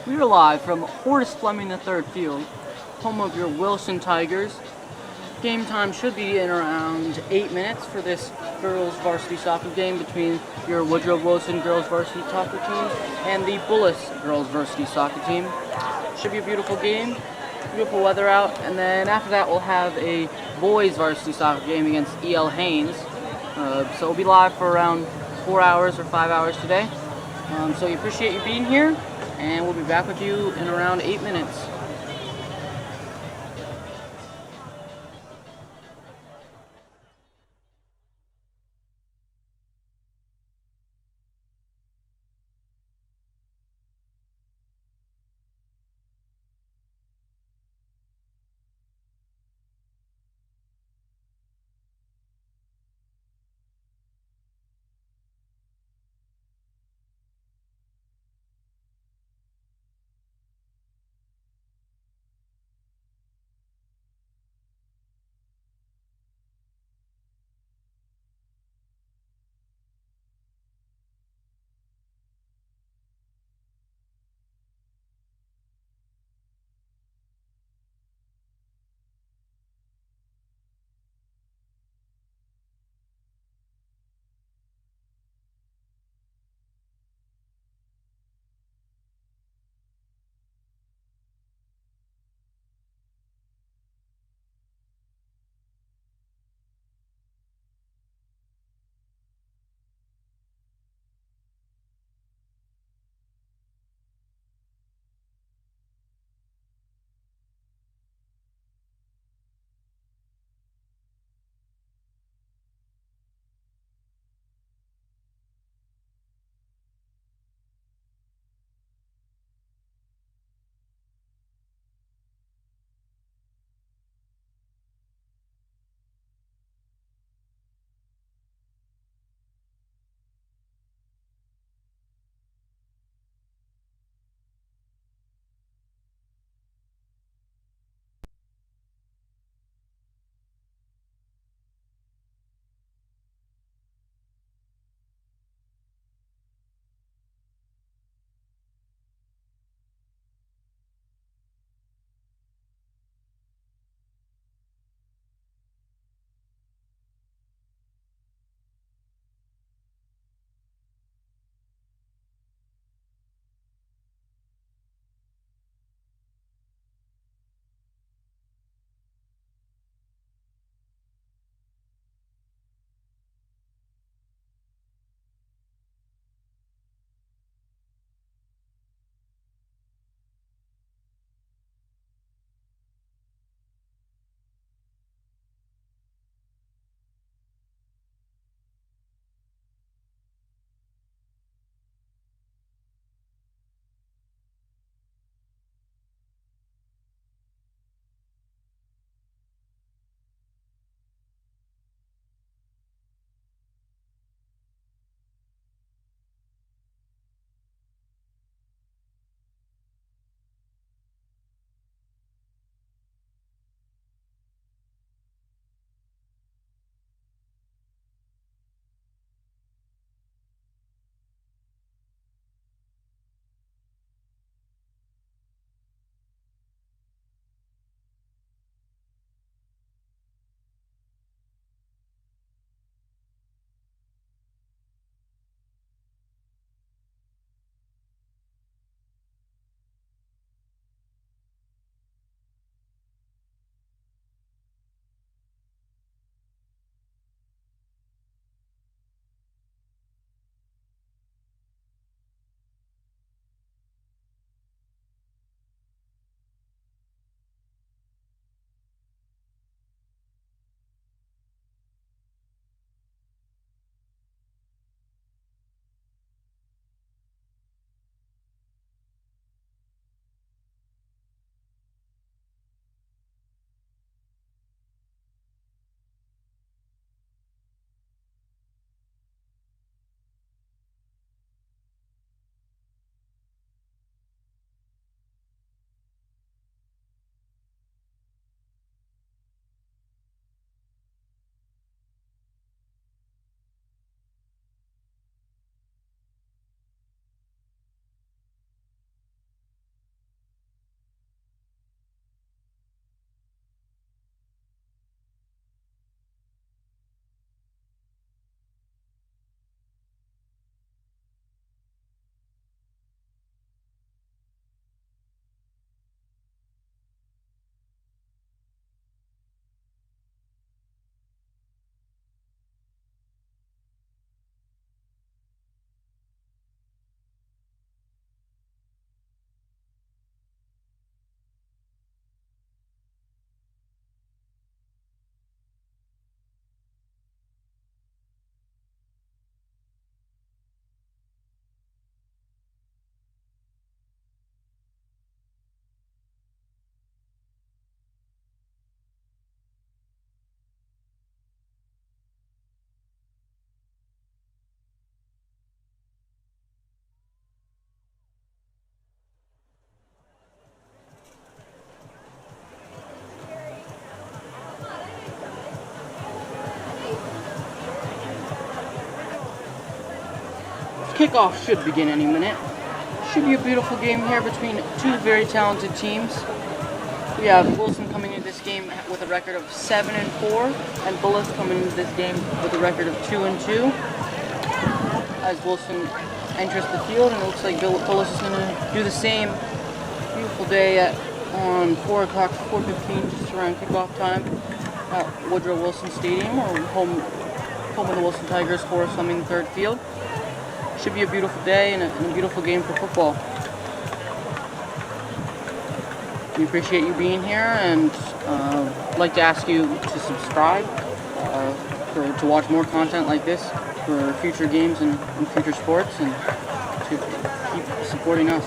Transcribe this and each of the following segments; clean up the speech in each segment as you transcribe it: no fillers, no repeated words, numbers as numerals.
We are live from Horace Fleming III Field, home of your Wilson Tigers. Game time should be in around 8 minutes for this girls varsity soccer game between your Woodrow Wilson Girls Varsity Soccer team and the Bullis Girls Varsity Soccer team. Should be a beautiful game, beautiful weather out, and then after that we'll have a boys varsity soccer game against E.L. Haynes. So we'll be live for around 4 hours or 5 hours today. So we appreciate you being here, and we'll be back with you in around 8 minutes. kickoff should begin any minute. Should be a beautiful game here between two very talented teams. We have Wilson coming into this game with a record of 7-4, and Bullis coming into this game with a record of 2-2. As Wilson enters the field, and it looks like Bullis is going to do the same. Beautiful day on 4 o'clock, 4:15, just around kickoff time at Woodrow Wilson Stadium, or home of the Wilson Tigers for Slumming third field. Should be a beautiful day and a beautiful game for football. We appreciate you being here, and I'd like to ask you to subscribe to watch more content like this for future games and future sports, and to keep supporting us.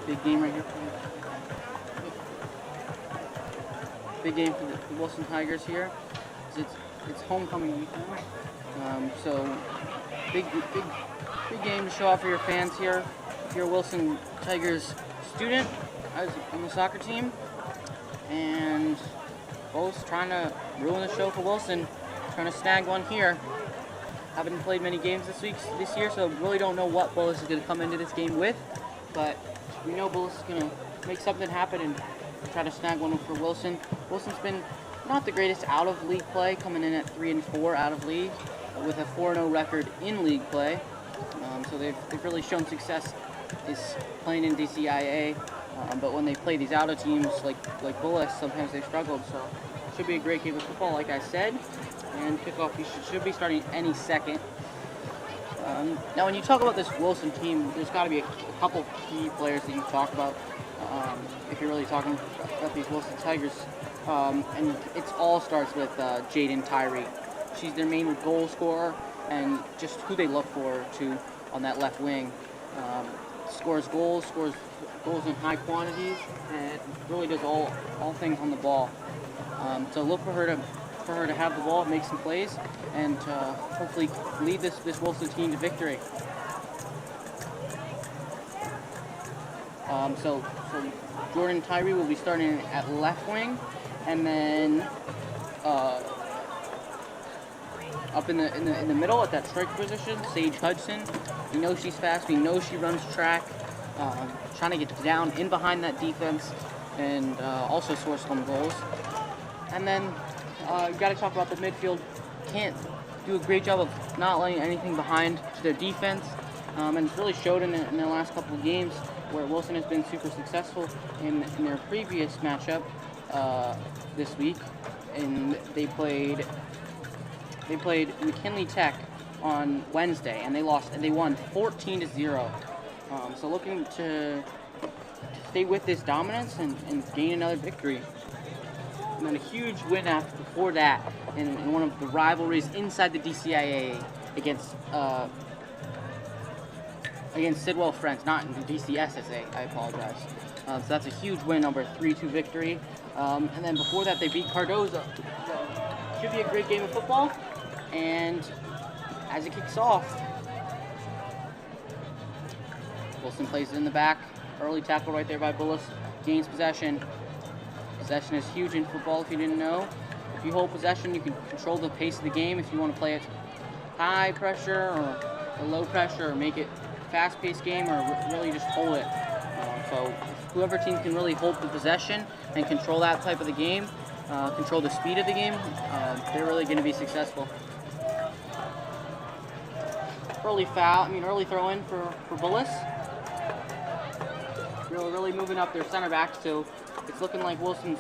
Big game right here. Big game for the Wilson Tigers here. It's homecoming weekend, so big game to show off for your fans here. If you're a Wilson Tigers student on the soccer team, and both trying to ruin the show for Wilson, trying to snag one here. Haven't played many games this year, so really don't know what Bullis is going to come into this game with, but we know Bullis is going to make something happen and try to snag one for Wilson. Wilson's been not the greatest out of league play, coming in at 3-4 out of league, with a 4-0 record in league play. So they've really shown success is playing in DCIA, but when they play these out of teams like Bullis, sometimes they've struggled. So it should be a great game of football, like I said, and kickoff should be starting any second. Now, when you talk about this Wilson team, there's got to be a couple key players that you talk about if you're really talking about these Wilson Tigers. And it all starts with Jaden Tyree. She's their main goal scorer, and just who they look for on that left wing. Scores goals in high quantities, and really does all things on the ball. So look for her to have the ball, make some plays, and hopefully lead this Wilson team to victory. So Jordan Tyree will be starting at left wing, and then up in the middle at that striker position, Sage Hudson. We know she's fast. We know she runs track. Trying to get down in behind that defense, and also score some goals. And then you got to talk about the midfield. Can't do a great job of not letting anything behind to their defense, and it's really showed in the last couple of games where Wilson has been super successful in their previous matchup this week, and they played McKinley Tech on Wednesday, and they won 14-0. So looking to stay with this dominance and gain another victory. And then a huge win before that in one of the rivalries inside the DCIA against Sidwell Friends, not in the DCSSA, I apologize. So that's a huge win, number 3-2 victory. And then before that, they beat Cardozo. So should be a great game of football. And as it kicks off, Wilson plays it in the back. Early tackle right there by Bullis. Gains possession. Possession is huge in football, if you didn't know. If you hold possession, you can control the pace of the game. If you want to play it high pressure or low pressure, or make it fast-paced game, or really just hold it. So whoever team can really hold the possession and control that type of the game, control the speed of the game, they're really going to be successful. Early throw-in for Bullis. Really moving up their center backs, so it's looking like Wilson's,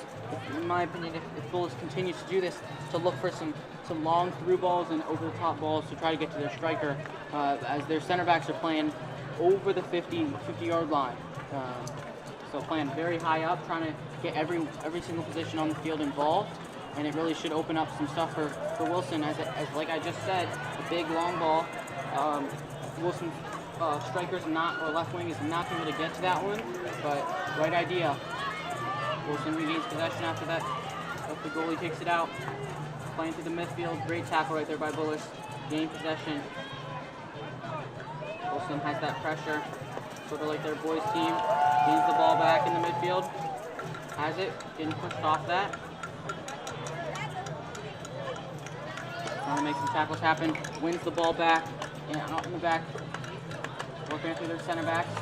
in my opinion, if Bullis continues to do this, to look for some long through balls and over-the-top balls to try to get to their striker, as their center backs are playing over the 50-yard line. So playing very high up, trying to get every single position on the field involved, and it really should open up some stuff for Wilson. As like I just said, a big long ball. Wilson strikers or left wing is not going to get to that one, but right idea. Wilson regains possession after that. The goalie takes it out. Playing through the midfield. Great tackle right there by Bullis. Gain possession. Wilson has that pressure. sort of like their boys team. Gains the ball back in the midfield. Has it, getting pushed off that. Trying to make some tackles happen. Wins the ball back and out in the back. Working through their center backs.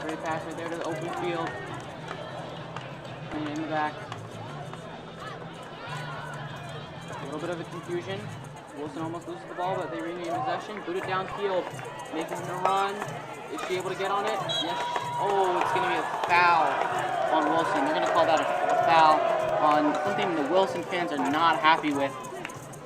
Great pass right there to the open field. And in the back. A little bit of a confusion. Wilson almost loses the ball, but they regain possession. Boot it downfield. Making the run. Is she able to get on it? Yes. Oh, it's going to be a foul on Wilson. They're going to call that a foul on something the Wilson fans are not happy with.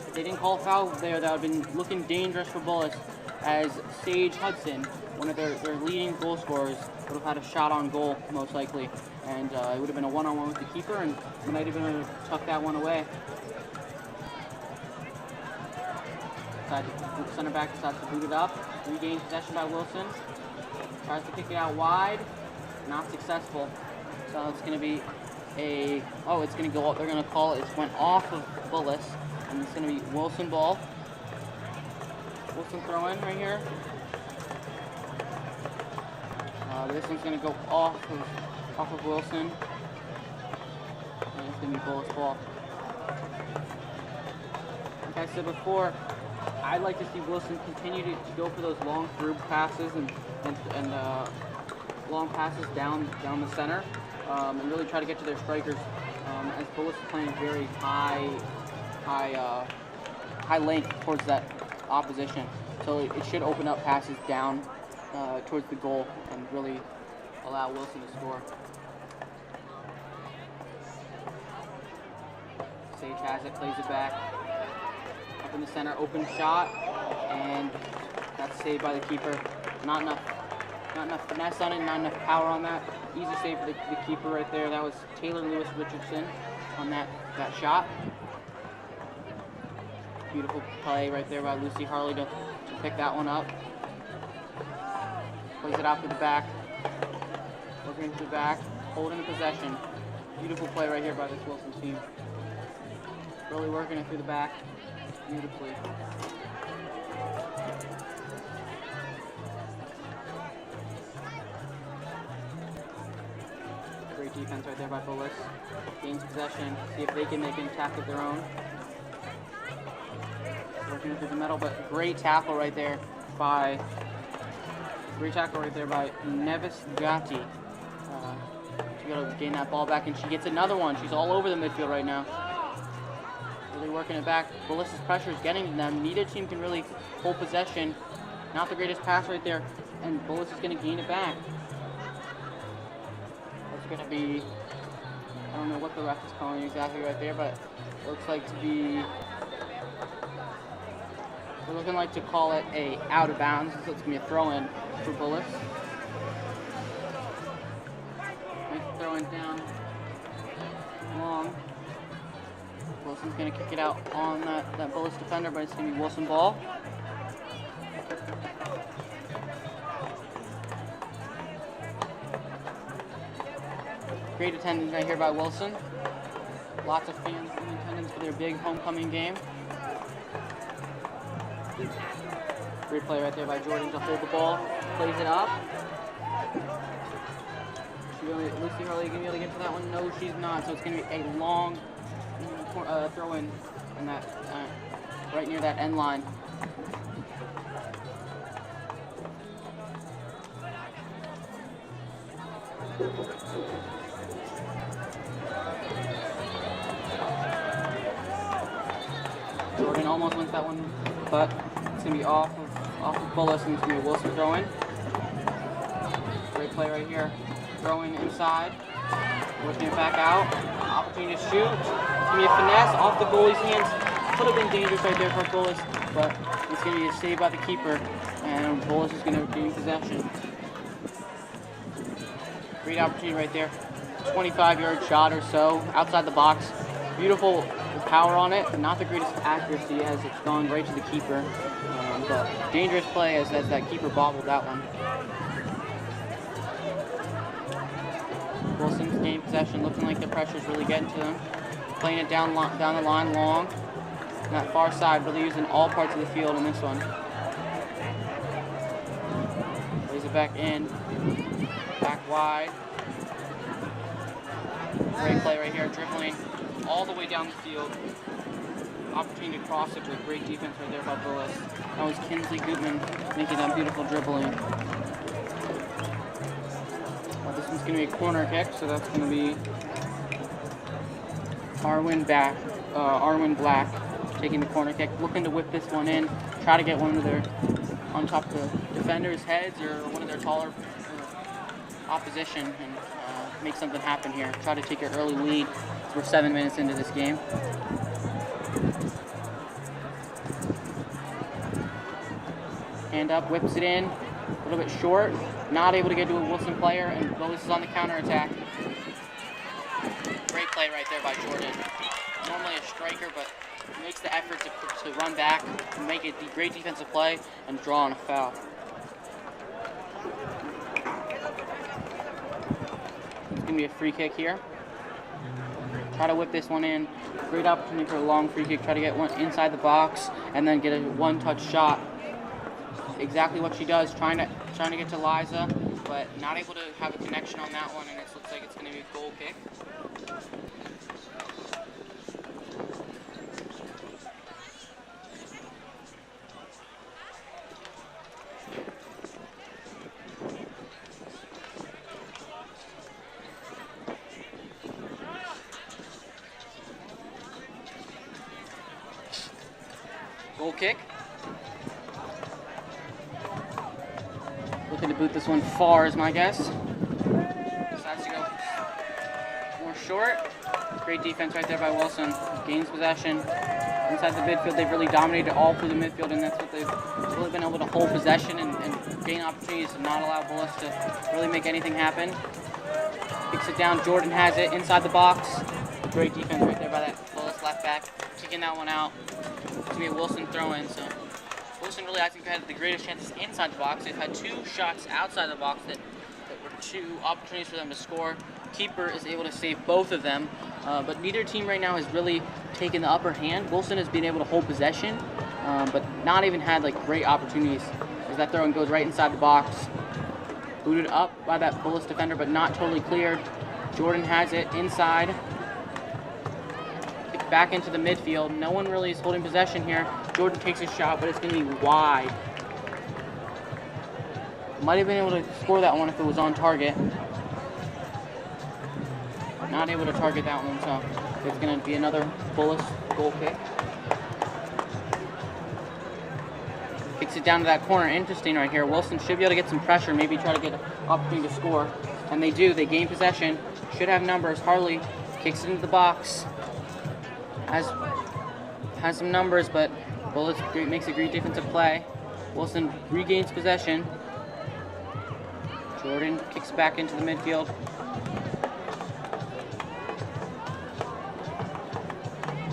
If they didn't call a foul there, that would have been looking dangerous for Bullis, as Sage Hudson, one of their leading goal scorers, would have had a shot on goal, most likely. And it would have been a one-on-one with the keeper, and they might have been able to tuck that one away. Center back decides to boot it up. Regains possession by Wilson. Tries to kick it out wide. Not successful. So it's going to be it's going to go up. They're going to call it. It went off of Bullis, and it's going to be Wilson ball. Wilson throw in right here. This one's going to go off of Wilson. And it's going to be Bullis ball. Like I said before, I'd like to see Wilson continue to go for those long through passes and long passes down the center, and really try to get to their strikers. As Bullis is playing very high length towards that opposition, so it should open up passes down towards the goal and really allow Wilson to score. Sage has it, plays it back. Up in the center, open shot, and that's saved by the keeper. Not enough finesse on it, not enough power on that. Easy save for the keeper right there. That was Taylor Lewis Richardson on that shot. Beautiful play right there by Lucy Harley to pick that one up. Plays it out to the back. Working into the back, holding the possession. Beautiful play right here by this Wilson team. Really working it through the back beautifully. Great defense right there by Bullis. Gains possession. See if they can make an attack of their own. Working through the middle, but great tackle right there by Nevis Gatti. She's got to gain that ball back, and she gets another one. She's all over the midfield right now. Really working it back. Bullis' pressure is getting to them. Neither team can really hold possession. Not the greatest pass right there, and Bullis is going to gain it back. It's going to be, I don't know what the ref is calling exactly right there, but it looks like to be, they're looking like to call it a out of bounds, so it's going to be a throw-in for Bullis. Nice throw-in down long. Wilson's going to kick it out on that Bullis defender, but it's going to be Wilson ball. Great attendance right here by Wilson. Lots of fans in attendance for their big homecoming game. Great play right there by Jordan to hold the ball. Plays it up. Lucy Harley going to be able to get to that one? No, she's not. So it's going to be a long throw in that right near that end line. Jordan almost wins that one, but it's going to be off of Bullis, and it's going to be a Wilson throw in. Great play right here. Throwing inside. Working it back out. Opportunity to shoot. It's going to be a finesse off the goalie's hands. Could have been dangerous right there for Bullis, but it's going to be a save by the keeper, and Bullis is going to gain possession. Great opportunity right there. 25-yard shot or so outside the box. Beautiful power on it, but not the greatest accuracy as it's gone right to the keeper. But dangerous play as that keeper bobbled that one. Wilson's gained possession, looking like the pressure's really getting to them. Playing it down the line long. On that far side, really using all parts of the field in this one. Plays it back in. Back wide. Great play right here, dribbling all the way down the field. Opportunity to cross it, but great defense right there by Bullis. That was Kinsley Gutman making that beautiful dribbling. This one's going to be a corner kick, so that's going to be Arwen Black taking the corner kick, looking to whip this one in, try to get one of their on top of the defenders' heads or one of their taller opposition and make something happen here. Try to take an early lead. We're 7 minutes into this game. Hand up, whips it in, a little bit short, not able to get to a Wilson player, and Bullis is on the counterattack. Great play right there by Jordan. Normally a striker, but makes the effort to run back, make it a great defensive play, and draw on a foul. It's going to be a free kick here. Try to whip this one in. Great opportunity for a long free kick. Try to get one inside the box, and then get a one-touch shot. Exactly what she does, trying to get to Liza, but not able to have a connection on that one, and it looks like it's going to be a goal kick. Goal kick. Looking to boot this one far is my guess. Decides to go more short. Great defense right there by Wilson. Gains possession. Inside the midfield, they've really dominated all through the midfield, and that's what they've really been able to hold possession and gain opportunities to not allow Bullis to really make anything happen. Kicks it down. Jordan has it inside the box. Great defense right there by that Bullis left back. Kicking that one out. It's going to be a Wilson throw-in, so Wilson really, I think, had the greatest chances inside the box. They've had 2 shots outside the box that were 2 opportunities for them to score. Keeper is able to save both of them, but neither team right now has really taken the upper hand. Wilson has been able to hold possession, but not even had like great opportunities. As that throw-in goes right inside the box. Booted up by that Bullis defender, but not totally cleared. Jordan has it inside. Back into the midfield. No one really is holding possession here. Jordan takes a shot, but it's going to be wide. Might have been able to score that one if it was on target. Not able to target that one, so it's going to be another Bullis goal kick. Kicks it down to that corner. Interesting right here. Wilson should be able to get some pressure, maybe try to get an opportunity to score. And they do. They gain possession. Should have numbers. Harley kicks it into the box. Has some numbers, but Bullis makes a great defensive play. Wilson regains possession. Jordan kicks back into the midfield.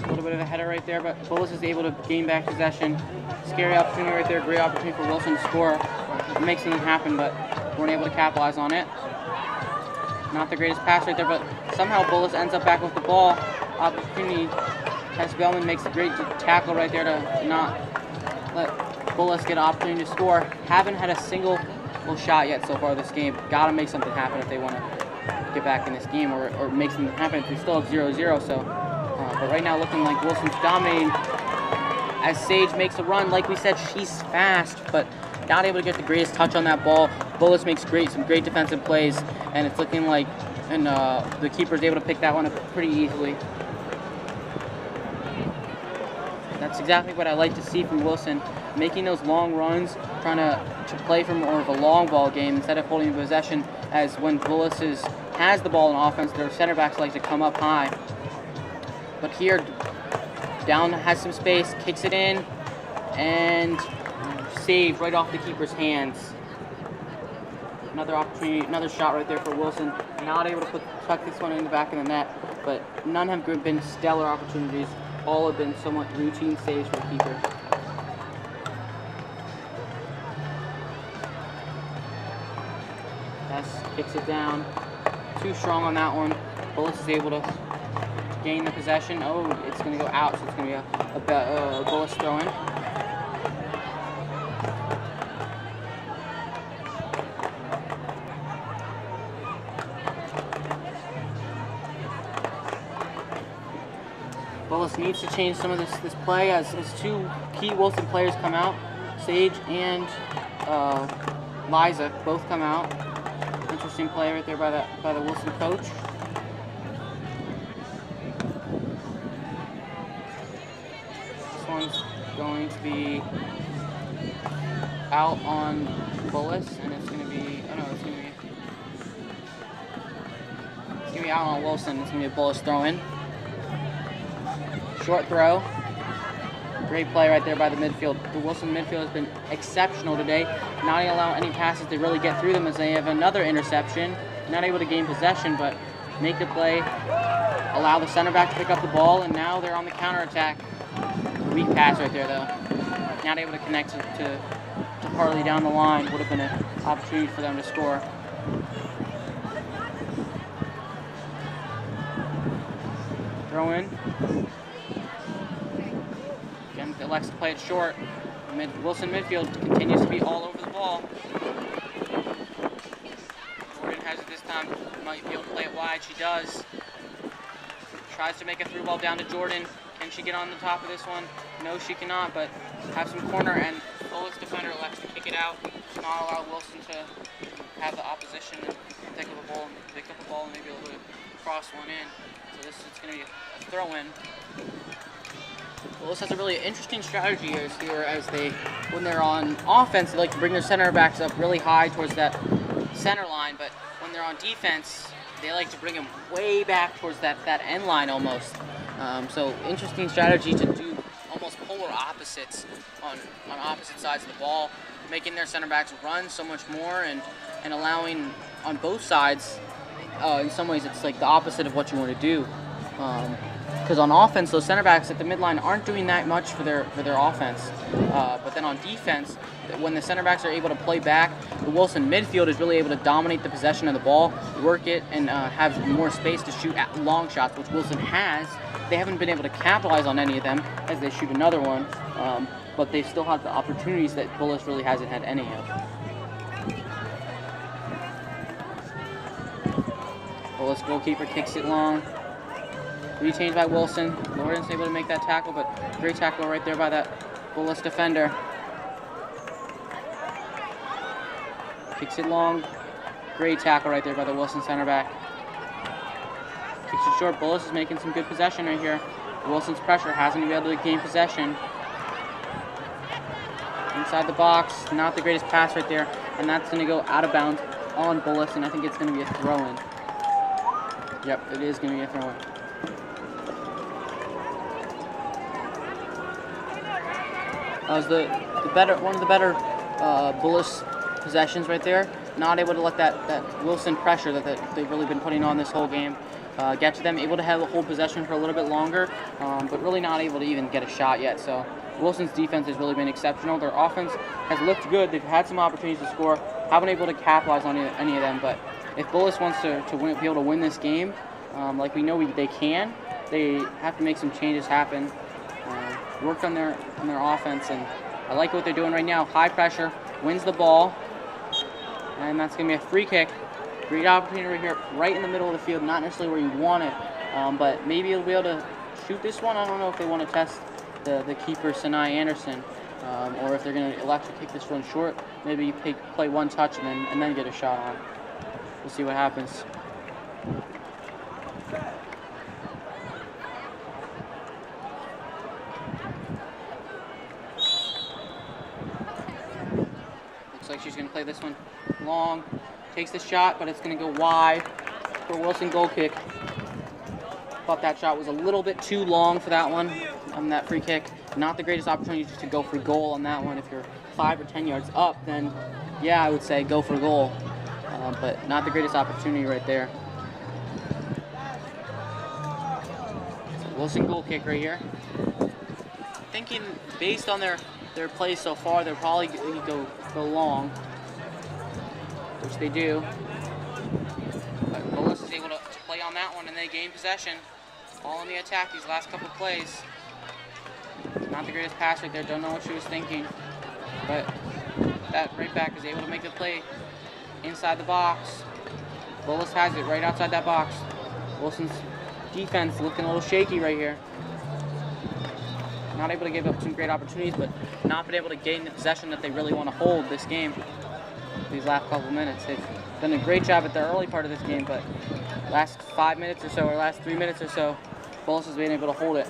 A little bit of a header right there, but Bullis is able to gain back possession. Scary opportunity right there. Great opportunity for Wilson to score. Make something happen, but weren't able to capitalize on it. Not the greatest pass right there, but somehow Bullis ends up back with the ball. Opportunity. Tess Bellman makes a great tackle right there to not let Bullis get an opportunity to score. Haven't had a single shot yet so far this game. Got to make something happen if they want to get back in this game or make something happen. We still have 0-0, so. But right now looking like Wilson's dominating as Sage makes a run. Like we said, she's fast, but not able to get the greatest touch on that ball. Bullis makes some great defensive plays, and it's looking like the keeper's able to pick that one up pretty easily. That's exactly what I like to see from Wilson, making those long runs, trying to play for more of a long ball game instead of holding possession, as when Bullis has the ball in offense, their center backs like to come up high. But here, down has some space, kicks it in, and saved right off the keeper's hands. Another opportunity, another shot right there for Wilson. Not able to tuck this one in the back of the net, but none have been stellar opportunities. All have been somewhat routine saves for the keeper. Tess kicks it down. Too strong on that one. Bullis is able to gain the possession. Oh, it's going to go out, so it's going to be a Bullis throw-in. Bullis needs to change some of this play as two key Wilson players come out. Sage and Liza both come out. Interesting play right there by the Wilson coach. This one's going to be out on Bullis, and it's going to be out on Wilson. It's going to be a Bullis throw in. Short throw. Great play right there by the midfield. The Wilson midfield has been exceptional today, not allowing any passes to really get through them as they have another interception. Not able to gain possession, but make the play, allow the center back to pick up the ball, and now they're on the counterattack. Weak pass right there, though. Not able to connect to Harley down the line. Would have been an opportunity for them to score. Throw in. Again, elects to play it short. Wilson midfield continues to be all over the ball. Jordan has it this time. Might be able to play it wide. She does. Tries to make a through ball down to Jordan. Can she get on the top of this one? No, she cannot, but have some corner, and Bullis defender elects to kick it out. Not allow Wilson to have the opposition and pick up the ball and maybe able to cross one in. So it's going to be a throw in. Bullis has a really interesting strategy here as when they're on offense, they like to bring their center backs up really high towards that center line, but when they're on defense, they like to bring them way back towards that end line almost. So interesting strategy to do almost polar opposites on opposite sides of the ball, making their center backs run so much more and allowing on both sides. In some ways, it's like the opposite of what you want to do. Because on offense, those center backs at the midline aren't doing that much for their offense. But then on defense, when the center backs are able to play back, the Wilson midfield is really able to dominate the possession of the ball, work it, and have more space to shoot at long shots, which Wilson has. They haven't been able to capitalize on any of them as they shoot another one, but they still have the opportunities that Bullis really hasn't had any of. Bullis goalkeeper kicks it long. Retained by Wilson. Lawrence able to make that tackle, but great tackle right there by that Bullis defender. Kicks it long. Great tackle right there by the Wilson center back. Kicks it short. Bullis is making some good possession right here. Wilson's pressure hasn't been able to gain possession. Inside the box. Not the greatest pass right there. And that's going to go out of bounds on Bullis, and I think it's going to be a throw-in. Yep, it is going to be a throw-in. That was one of the better Bullis possessions right there. Not able to let that Wilson pressure that they've really been putting on this whole game get to them. Able to have a hold possession for a little bit longer, but really not able to even get a shot yet. So Wilson's defense has really been exceptional. Their offense has looked good. They've had some opportunities to score. Haven't been able to capitalize on any of them. But if Bullis wants to be able to win this game, like we know they can, they have to make some changes happen. Work on their offense, and I like what they're doing right now. High pressure, wins the ball, and that's going to be a free kick. Great opportunity right here, right in the middle of the field, not necessarily where you want it, but maybe you'll be able to shoot this one. I don't know if they want to test the keeper, Sinai Anderson, or if they're going to elect to kick this one short. Maybe you play one touch and then get a shot on. We'll see what happens. Looks like she's going to play this one long. Takes the shot, but it's going to go wide for a Wilson goal kick. Thought that shot was a little bit too long for that one on that free kick. Not the greatest opportunity to go for goal on that one. If you're 5 or 10 yards up, then yeah, I would say go for goal. But not the greatest opportunity right there. So Wilson goal kick right here. Thinking based on their play so far, they'll probably go long, which they do. But Bullis is able to play on that one, and they gain possession. All on the attack these last couple plays. Not the greatest pass right there. Don't know what she was thinking. But that right back is able to make the play inside the box. Bullis has it right outside that box. Wilson's defense looking a little shaky right here. not able to give up some great opportunities, but not been able to gain the possession that they really want to hold this game. These last couple minutes, they've done a great job at the early part of this game, but last 5 minutes or so, or last 3 minutes or so, Bullis has been able to hold it.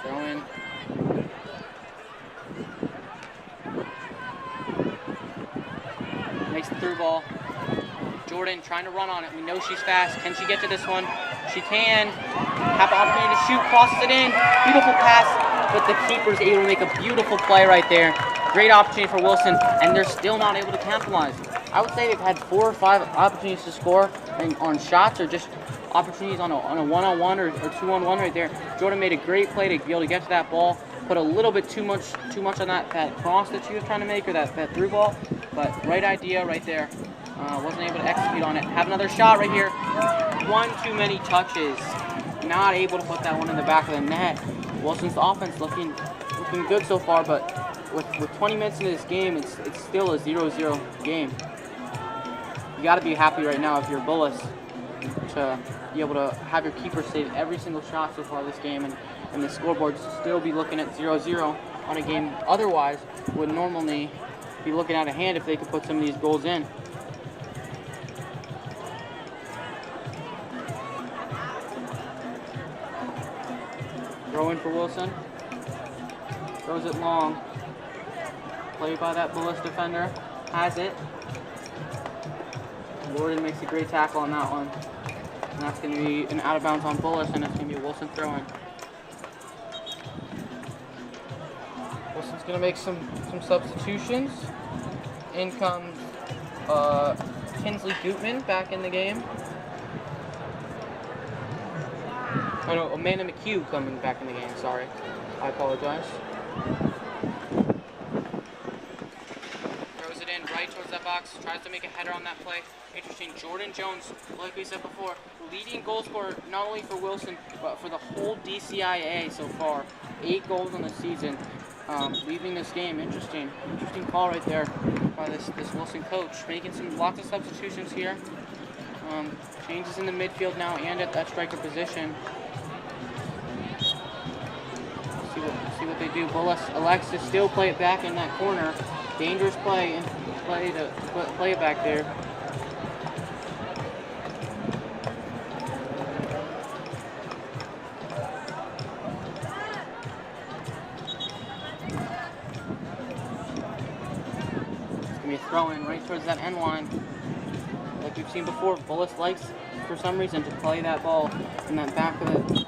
Throw in. Makes the through ball. Jordan trying to run on it. We know she's fast. Can she get to this one? She can. Have an opportunity to shoot. Crosses it in. Beautiful pass. But the keeper's able to make a beautiful play right there. Great opportunity for Wilson, and they're still not able to capitalize. I would say they've had 4 or 5 opportunities to score on shots or just opportunities on a one-on-one or 2-on-1 right there. Jordan made a great play to be able to get to that ball. Put a little bit too much on that cross that she was trying to make, or that through ball. But right idea right there. Wasn't able to execute on it. Have another shot right here. One too many touches. Not able to put that one in the back of the net. Wilson's offense looking good so far, but with 20 minutes into this game, it's still a 0-0 game. You got to be happy right now if you're Bullis to be able to have your keeper save every single shot so far this game, and the scoreboard still be looking at 0-0 on a game otherwise would normally be looking out of hand if they could put some of these goals in. Throw in for Wilson. Throws it long. Played by that Bullis defender. Has it. Jordan makes a great tackle on that one. And that's going to be an out of bounds on Bullis, and it's going to be a Wilson throw in. Wilson's going to make some substitutions. In comes Kinsley Gutman back in the game. Oh no, Amanda McHugh coming back in the game, sorry. I apologize. Throws it in right towards that box, tries to make a header on that play. Interesting, Jordan Jones, like we said before, leading goal scorer not only for Wilson, but for the whole DCIA so far. 8 goals on the season, leaving this game. Interesting call right there by this Wilson coach. Making lots of substitutions here. Changes in the midfield now and at that striker position. See what they do. Bullis elects to still play it back in that corner. Dangerous play and play it back there. It's gonna be a throw in right towards that end line. Like we've seen before, Bullis likes for some reason to play that ball in that back of it.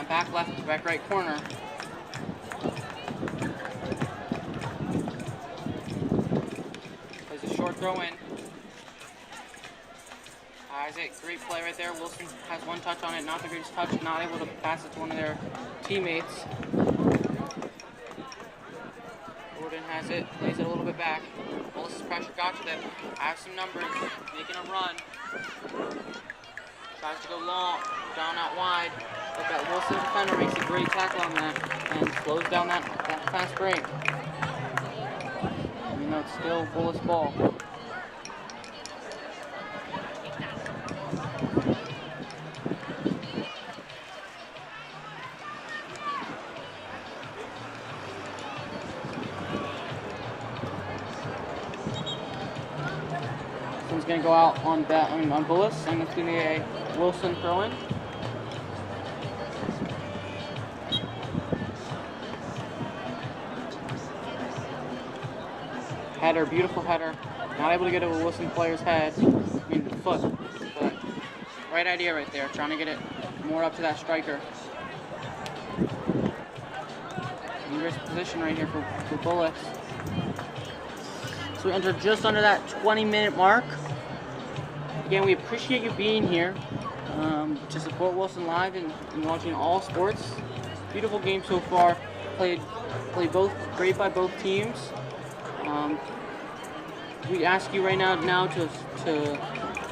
Back left, back right corner. Plays a short throw in. Isaac, great play right there. Wilson has 1 touch on it, not the greatest touch, not able to pass it to one of their teammates. Jordan has it, plays it a little bit back. Bullis' pressure got to them. Have some numbers, making a run. Tries to go long, down out wide. But that Wilson defender makes a great tackle on that and slows down that fast break. Even though it's still Bullis ball. This one's going to go out on Bullis, and it's going to be a Wilson throw-in. Header, beautiful header. Not able to get to a Wilson player's head, foot. But right idea right there, trying to get it more up to that striker. Dangerous position right here for Bullis. So we enter just under that 20-minute mark. Again, we appreciate you being here to support Wilson Live and watching all sports. Beautiful game so far. Played both great by both teams. We ask you right now to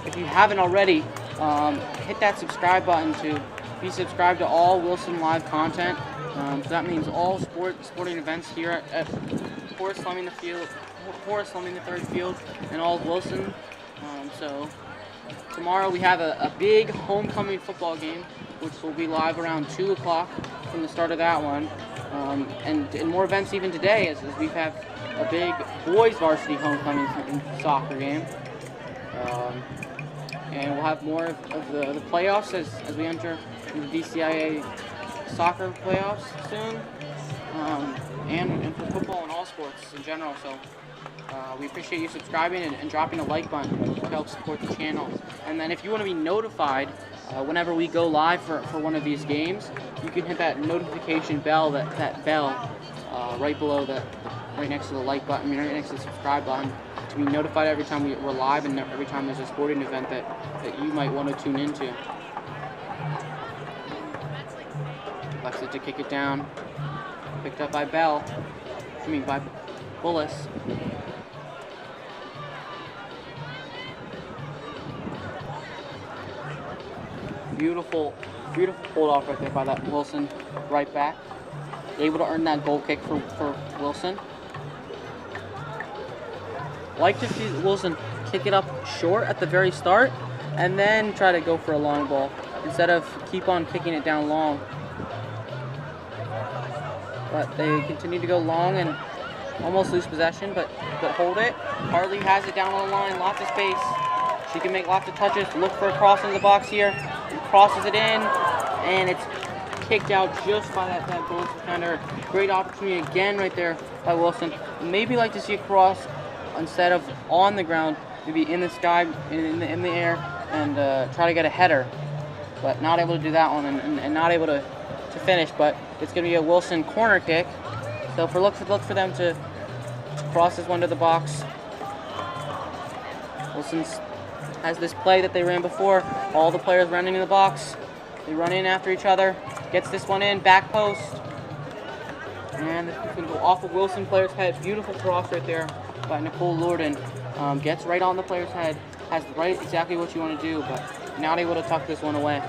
if you haven't already, hit that subscribe button to be subscribed to all Wilson Live content. So that means all sporting events here at Forest Slumming the Field Forest slumming the third field and all of Wilson. So tomorrow we have a big homecoming football game, which will be live around 2 o'clock from the start of that one. And more events even today, as we have a big boys varsity homecoming soccer game. And we'll have more of the playoffs as we enter the DCIA soccer playoffs soon, and for football and all sports in general. So we appreciate you subscribing and dropping a like button to help support the channel. And then if you want to be notified whenever we go live for one of these games, you can hit that notification bell, that bell right below right next to the like button, right next to the subscribe button, to be notified every time we're live and every time there's a sporting event that you might want to tune into. Alexa to kick it down. Picked up by by Bullis. Beautiful pulled off right there by that Wilson right back. Able to earn that goal kick for Wilson. Like to see Wilson kick it up short at the very start and then try to go for a long ball instead of keep on kicking it down long. But they continue to go long and almost lose possession, but hold it. Harley has it down on the line, lots of space. She can make lots of touches. Look for a cross into the box here. And crosses it in, and it's kicked out just by that Bullis defender. Great opportunity again right there by Wilson. Maybe like to see a cross instead of on the ground, maybe in the sky, in the air, and try to get a header. But not able to do that one, and not able to finish. But it's going to be a Wilson corner kick. So look for them to cross this one to the box. Wilson has this play that they ran before. All the players running in the box. They run in after each other. Gets this one in, back post. And it's going to go off of Wilson player's head. Beautiful cross right there by Nicole Lourden. Gets right on the player's head. Has exactly what you want to do, but not able to tuck this one away.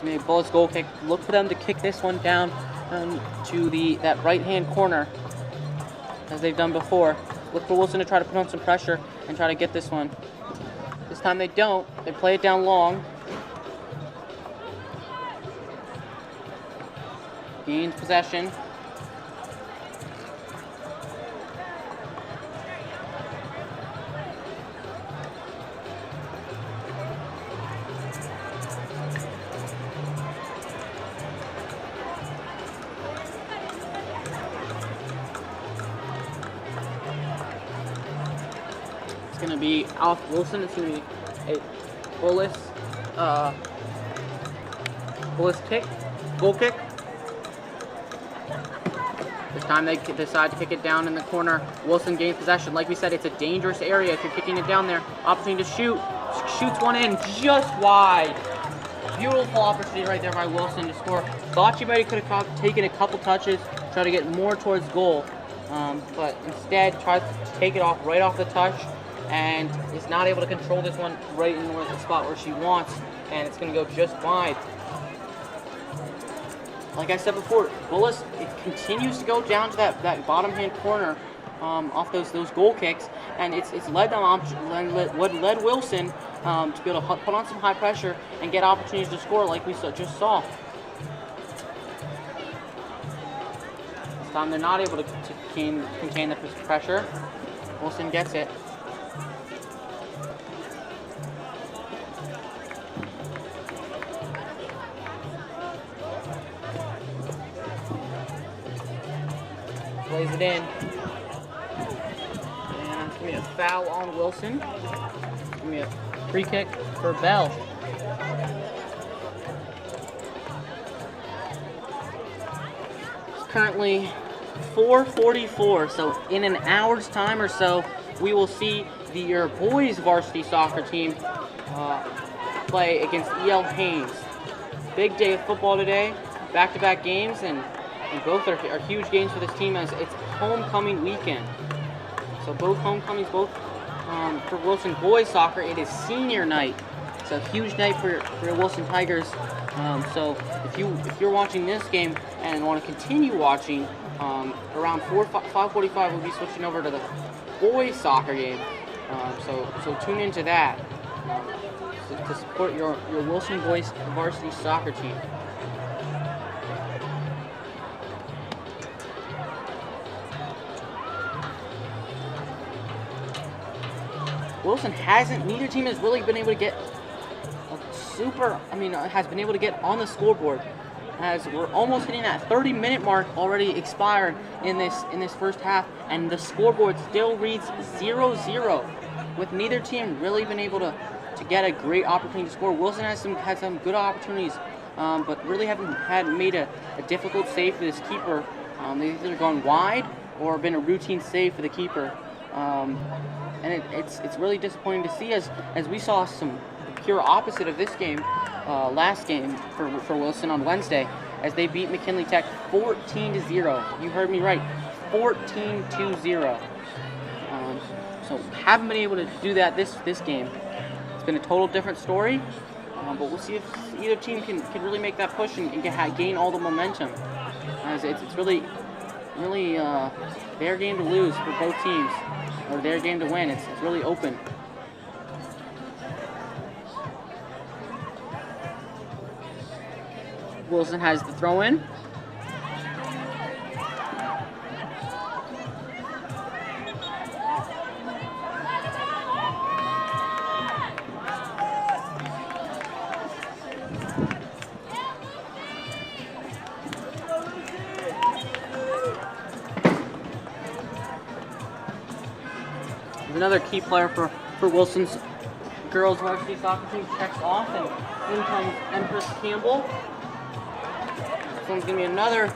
Made a Bullis goal kick. Look for them to kick this one down to that right-hand corner, as they've done before. Look for Wilson to try to put on some pressure and try to get this one. This time they don't. They play it down long. Gains possession. Going to be off Wilson. It's going to be a Bullis kick, goal kick. This time they decide to kick it down in the corner. Wilson gains possession. Like we said, it's a dangerous area if you're kicking it down there. Opportunity to shoot. Shoots one in just wide. Beautiful opportunity right there by Wilson to score. Thought she might have could have taken a couple touches, try to get more towards goal, but instead tries to take it right off the touch. And is not able to control this one right in the spot where she wants, and it's going to go just wide. Like I said before, Bullis, it continues to go down to that bottom hand corner off those goal kicks, and it's led Wilson to be able to put on some high pressure and get opportunities to score like we just saw. This time they're not able to contain the pressure. Wilson gets it. Plays it in. And it's going to be a foul on Wilson. It's going to be a free kick for Bell. It's currently 4:44, so in an hour's time or so, we will see your boys varsity soccer team play against E.L. Haynes. Big day of football today, back-to-back games, and both are huge games for this team as it's homecoming weekend. So both homecomings, for Wilson boys soccer, it is senior night. It's a huge night for your Wilson Tigers. So if you're watching this game and want to continue watching, around 5:45 we'll be switching over to the boys soccer game. So tune into that to support your Wilson Boys Varsity Soccer team. Neither team has really been able to get has been able to get on the scoreboard, as we're almost hitting that 30-minute mark already expired in this first half, and the scoreboard still reads 0-0, with neither team really been able to get a great opportunity to score. Wilson had some good opportunities, but really haven't made a difficult save for this keeper. They've either gone wide or been a routine save for the keeper. And it's really disappointing to see, as we saw some pure opposite of this game, last game for Wilson on Wednesday, as they beat McKinley Tech 14-0. You heard me right, 14-0. So haven't been able to do that this game. It's been a total different story, but we'll see if either team can really make that push and gain all the momentum. As it's really their game to lose for both teams, or their game to win. It's really open. Wilson has the throw in. Another key player for Wilson's girls varsity soccer team checks off, and in comes Empress Campbell. This one's going to be another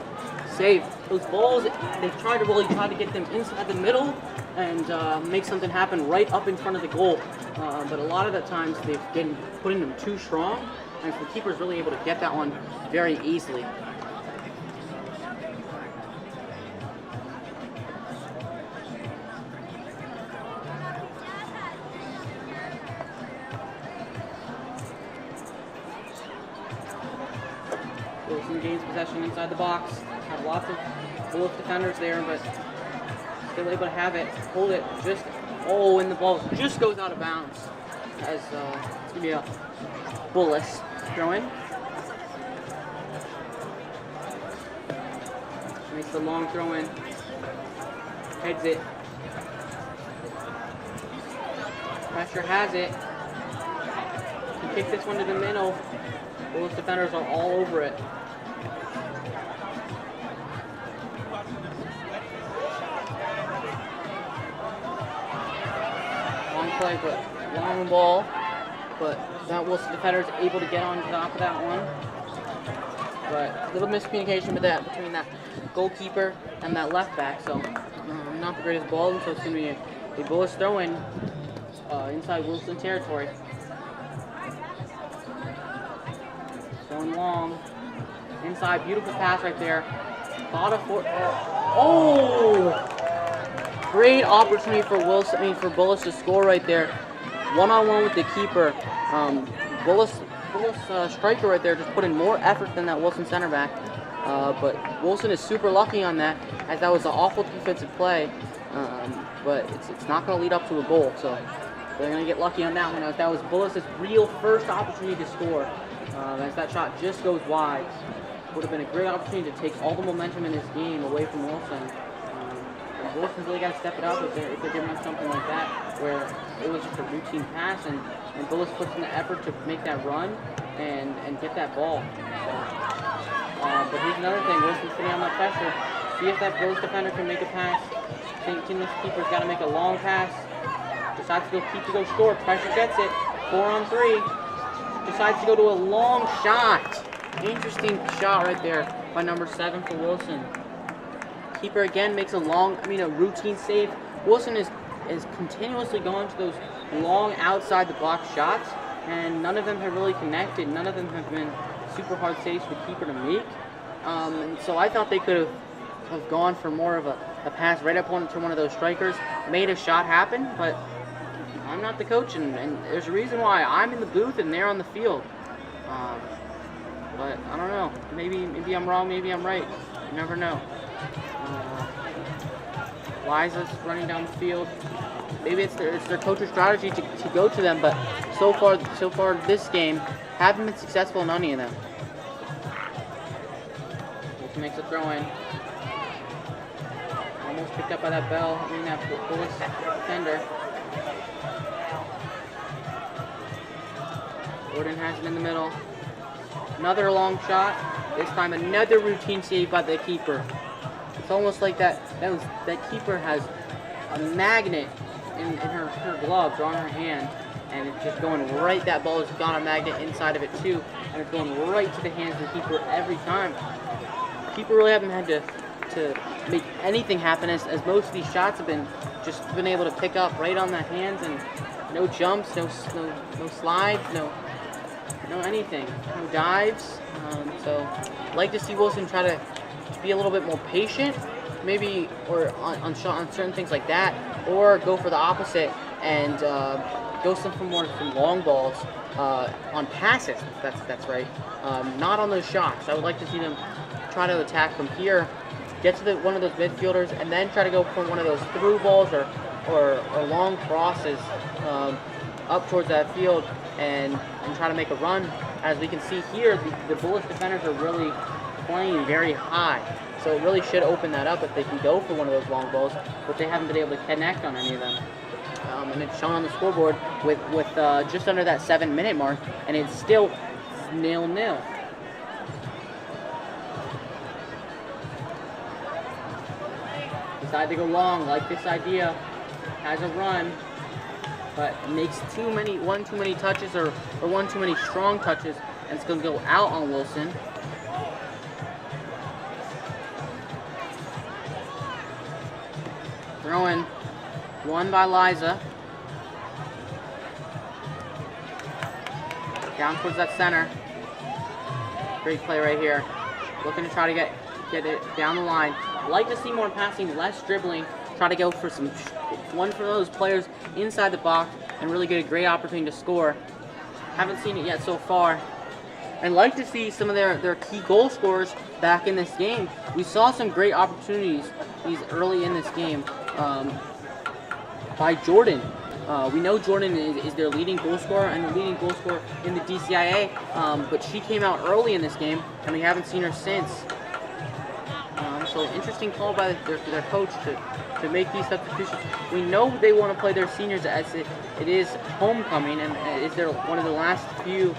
save. Those balls, they've tried to get them inside the middle and make something happen right up in front of the goal. But a lot of the times they've been putting them too strong, and the keeper's really able to get that one very easily. Wilson gains possession inside the box. Have lots of Bullis defenders there, but still able to have it, hold it, and the ball just goes out of bounds. As it's going to be a Bullis throw in. Makes the long throw in. Heads it. Pressure has it. He kicks this one to the middle. Bullis defenders are all over it. Long play, but long ball. But that Wilson defender is able to get on top of that one. But a little miscommunication with that between that goalkeeper and that left back. So not the greatest ball, and so it's going to be a Bullis throw in inside Wilson territory. Going long. Inside, beautiful pass right there. Great opportunity for Bullis to score right there. One-on-one with the keeper. Bullis striker right there just put in more effort than that Wilson center back. But Wilson is super lucky on that, as that was an awful defensive play. But it's not going to lead up to a goal, so they're going to get lucky on that one. That was Bullis' real first opportunity to score. As that shot just goes wide. Would have been a great opportunity to take all the momentum in this game away from Wilson. Wilson's really got to step it up if they're giving us something like that, where it was just a routine pass, and Bullis puts in the effort to make that run and get that ball. But here's another thing, Wilson's sitting on that pressure. See if that Bullis defender can make a pass. Thinking this keeper's got to make a long pass. Decides to go short. Pressure gets it. 4-on-3. Decides to go to a long shot. Interesting shot right there by number 7 for Wilson. Keeper again makes a routine save. Wilson is continuously going to those long outside the box shots, and none of them have really connected. None of them have been super hard saves for the keeper to make. And so I thought they could have gone for more of a pass right up to one of those strikers, made a shot happen, but I'm not the coach, and there's a reason why I'm in the booth and they're on the field. But I don't know. Maybe I'm wrong. Maybe I'm right. You never know. Liza's running down the field. Maybe it's their coach's strategy to go to them, but so far this game haven't been successful in any of them. Wilson makes a throw in. Almost picked up by that Bullis defender. Gordon has it in the middle. Another long shot. This time another routine save by the keeper. It's almost like that keeper has a magnet in her gloves or on her hand, and it's just going right. That ball has got a magnet inside of it too, and it's going right to the hands of the keeper every time. The keeper really haven't had to make anything happen, as most of these shots have been able to pick up right on the hands, and no jumps, no slides, no anything, no dives. So I'd like to see Wilson try to be a little bit more patient, maybe, or on certain things like that, or go for the opposite and go for some long balls on passes. That's right. Not on those shots. I would like to see them try to attack from here, get to one of those midfielders, and then try to go for one of those through balls or long crosses up towards that field and try to make a run. As we can see here, the Bullis defenders are really playing very high, so it really should open that up if they can go for one of those long balls, but they haven't been able to connect on any of them. And it's shown on the scoreboard with just under that 7-minute mark, and it's still 0-0. Decide to go long, like this idea, has a run, but makes one too many touches or one too many strong touches, and it's going to go out on Wilson. Throw in, won by Liza. Down towards that center. Great play right here. Looking to try to get it down the line. Like to see more passing, less dribbling. Try to go for one for those players inside the box and really get a great opportunity to score. Haven't seen it yet so far. And like to see some of their key goal scorers back in this game. We saw some great opportunities early in this game by Jordan. We know Jordan is their leading goal scorer and the leading goal scorer in the DCIA, but she came out early in this game, and we haven't seen her since. So interesting call by their coach to make these substitutions. We know they want to play their seniors as it is homecoming, and it's one of the last few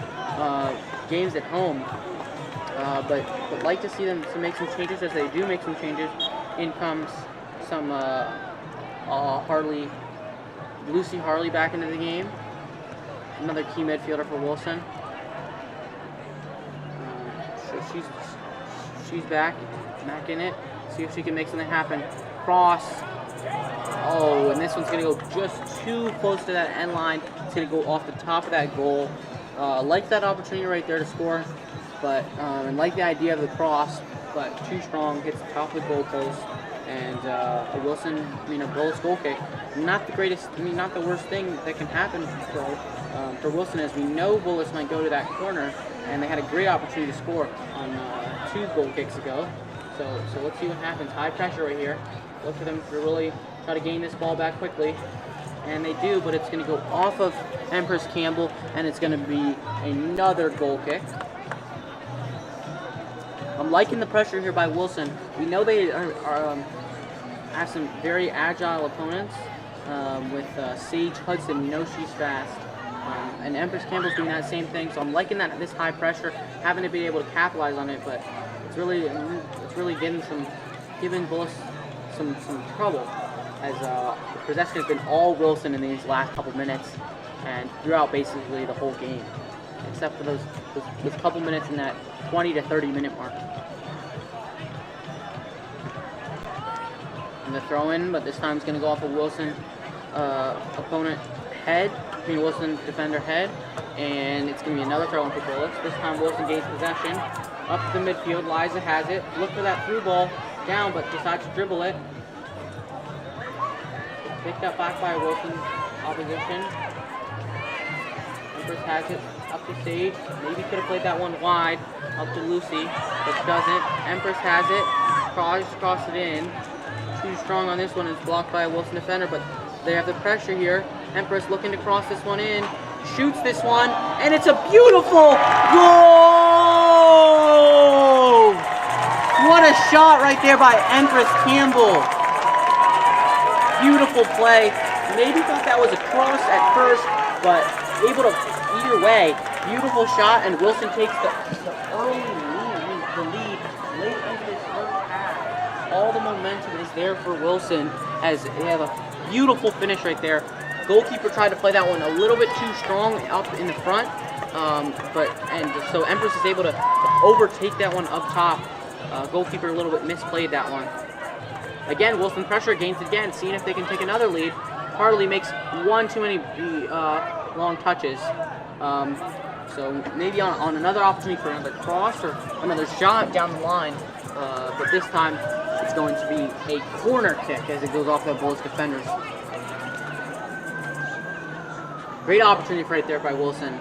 games at home. But like to see them to make some changes. As they do make some changes, in comes some Lucy Harley back into the game. Another key midfielder for Wilson. So she's back in it. See if she can make something happen. Cross. Oh, and this one's going to go just too close to that end line. It's going to go off the top of that goal. Like that opportunity right there to score, but and like the idea of the cross, but too strong, hits the top of the goal post, and a Bullis goal kick. Not the greatest, not the worst thing that can happen for Wilson, as we know Bullis might go to that corner, and they had a great opportunity to score on 2 goal kicks ago. So let's see what happens. High pressure right here. Look for them to really try to gain this ball back quickly. And they do, but it's going to go off of Empress Campbell, and it's going to be another goal kick. I'm liking the pressure here by Wilson. We know they have some very agile opponents with Sage Hudson. We know she's fast. And Empress Campbell's doing that same thing, so I'm liking this high pressure, having to be able to capitalize on it, but it's really giving Bullis some trouble, as the possession has been all Wilson in these last couple minutes and throughout basically the whole game, except for those couple minutes in that 20 to 30 minute mark. And the throw in, but this time it's going to go off a Wilson opponent head, Wilson defender head, and it's going to be another throw in for Bullis. This time Wilson gains possession up to the midfield. Liza has it. Look for that through ball down, but decides to dribble it. Picked up back by Wilson opposition. Empress has it up to Sage. Maybe could have played that one wide up to Lucy, but doesn't. Empress has it. Cross it in. Too strong on this one. It's blocked by a Wilson defender, but they have the pressure here. Empress looking to cross this one in. Shoots this one, and it's a beautiful goal! What a shot right there by Empress Campbell. Beautiful play. Maybe thought that was a cross at first, but able to either way. Beautiful shot, and Wilson takes the early lead late into this first half. All the momentum is there for Wilson as they have a beautiful finish right there. Goalkeeper tried to play that one a little bit too strong up in the front, so Empress is able to overtake that one up top. Goalkeeper a little bit misplayed that one. Again, Wilson pressure gains it again, seeing if they can take another lead. Harley makes one too many long touches. So maybe on another opportunity for another cross or another shot down the line. But this time it's going to be a corner kick as it goes off the Bullis defenders. Great opportunity right there by Wilson.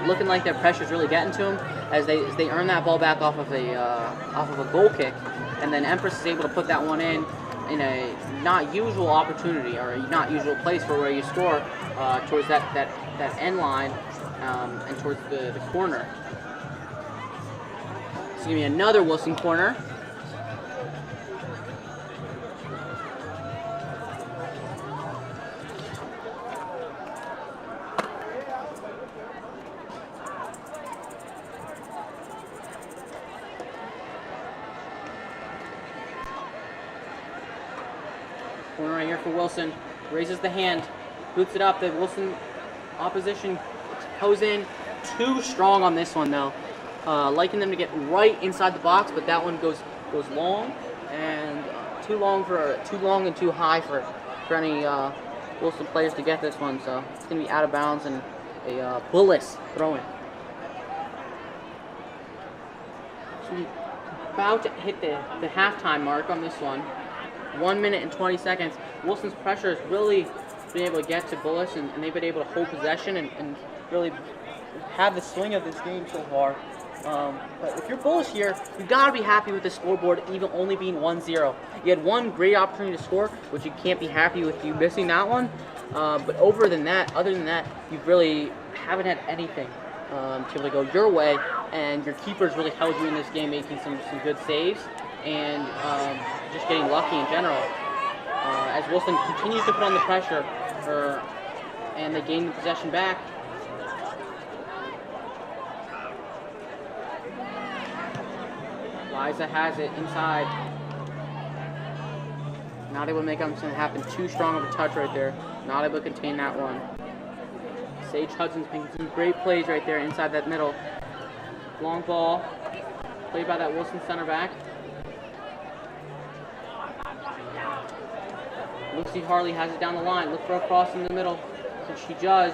Looking like their pressure's really getting to them as they earn that ball back off of a goal kick, and then Empress is able to put that one in a not usual opportunity or a not usual place for where you score towards that end line and towards the corner. It's gonna be another Wilson corner. Corner right here for Wilson. Raises the hand, boots it up. The Wilson opposition goes in too strong on this one though. Liking them to get right inside the box, but that one goes long and too long and too high for any Wilson players to get this one. So it's gonna be out of bounds and a Bullis throw-in. So we're about to hit the halftime mark on this one. 1 minute and 20 seconds. Wilson's pressure has really been able to get to Bullis, and they've been able to hold possession and really have the swing of this game so far. But if you're Bullis here, you've got to be happy with the scoreboard even only being 1-0. You had one great opportunity to score, which you can't be happy with you missing that one. But other than that, you really haven't had anything to be able to go your way, and your keepers really held you in this game, making some good saves and just getting lucky in general. As Wilson continues to put on the pressure, and they gain the possession back. Liza has it inside. Not able to make something happen. Too strong of a touch right there. Not able to contain that one. Sage Hudson's making some great plays right there inside that middle. Long ball. Played by that Wilson center back. Lucy Harley has it down the line. Look for a cross in the middle. So she does.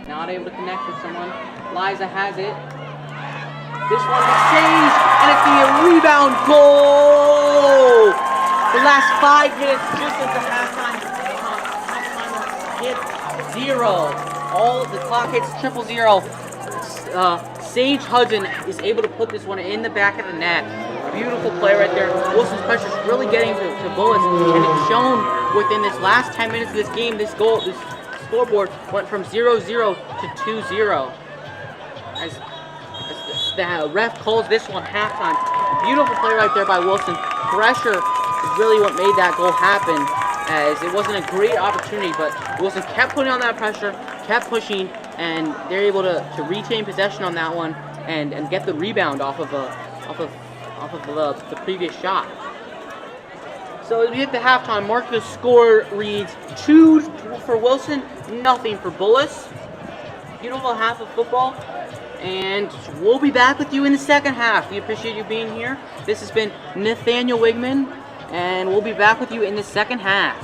Not able to connect with someone. Liza has it. This one is Sage, and it's the rebound goal! The last 5 minutes, just as the halftime hits 0. All the clock hits 000. Sage Hudson is able to put this one in the back of the net. Beautiful play right there. Wilson's pressure is really getting to Bullis, and it's shown within this last 10 minutes of this game. This scoreboard went from 0-0 to 2-0. As the ref calls this one halftime. Beautiful play right there by Wilson. Pressure is really what made that goal happen, as it wasn't a great opportunity, but Wilson kept putting on that pressure, kept pushing, and they're able to retain possession on that one and get the rebound off of the previous shot. So as we hit the halftime mark, the score reads 2 for Wilson, nothing for Bullis. Beautiful half of football. And we'll be back with you in the second half. We appreciate you being here. This has been Nathaniel Wigman, and we'll be back with you in the second half.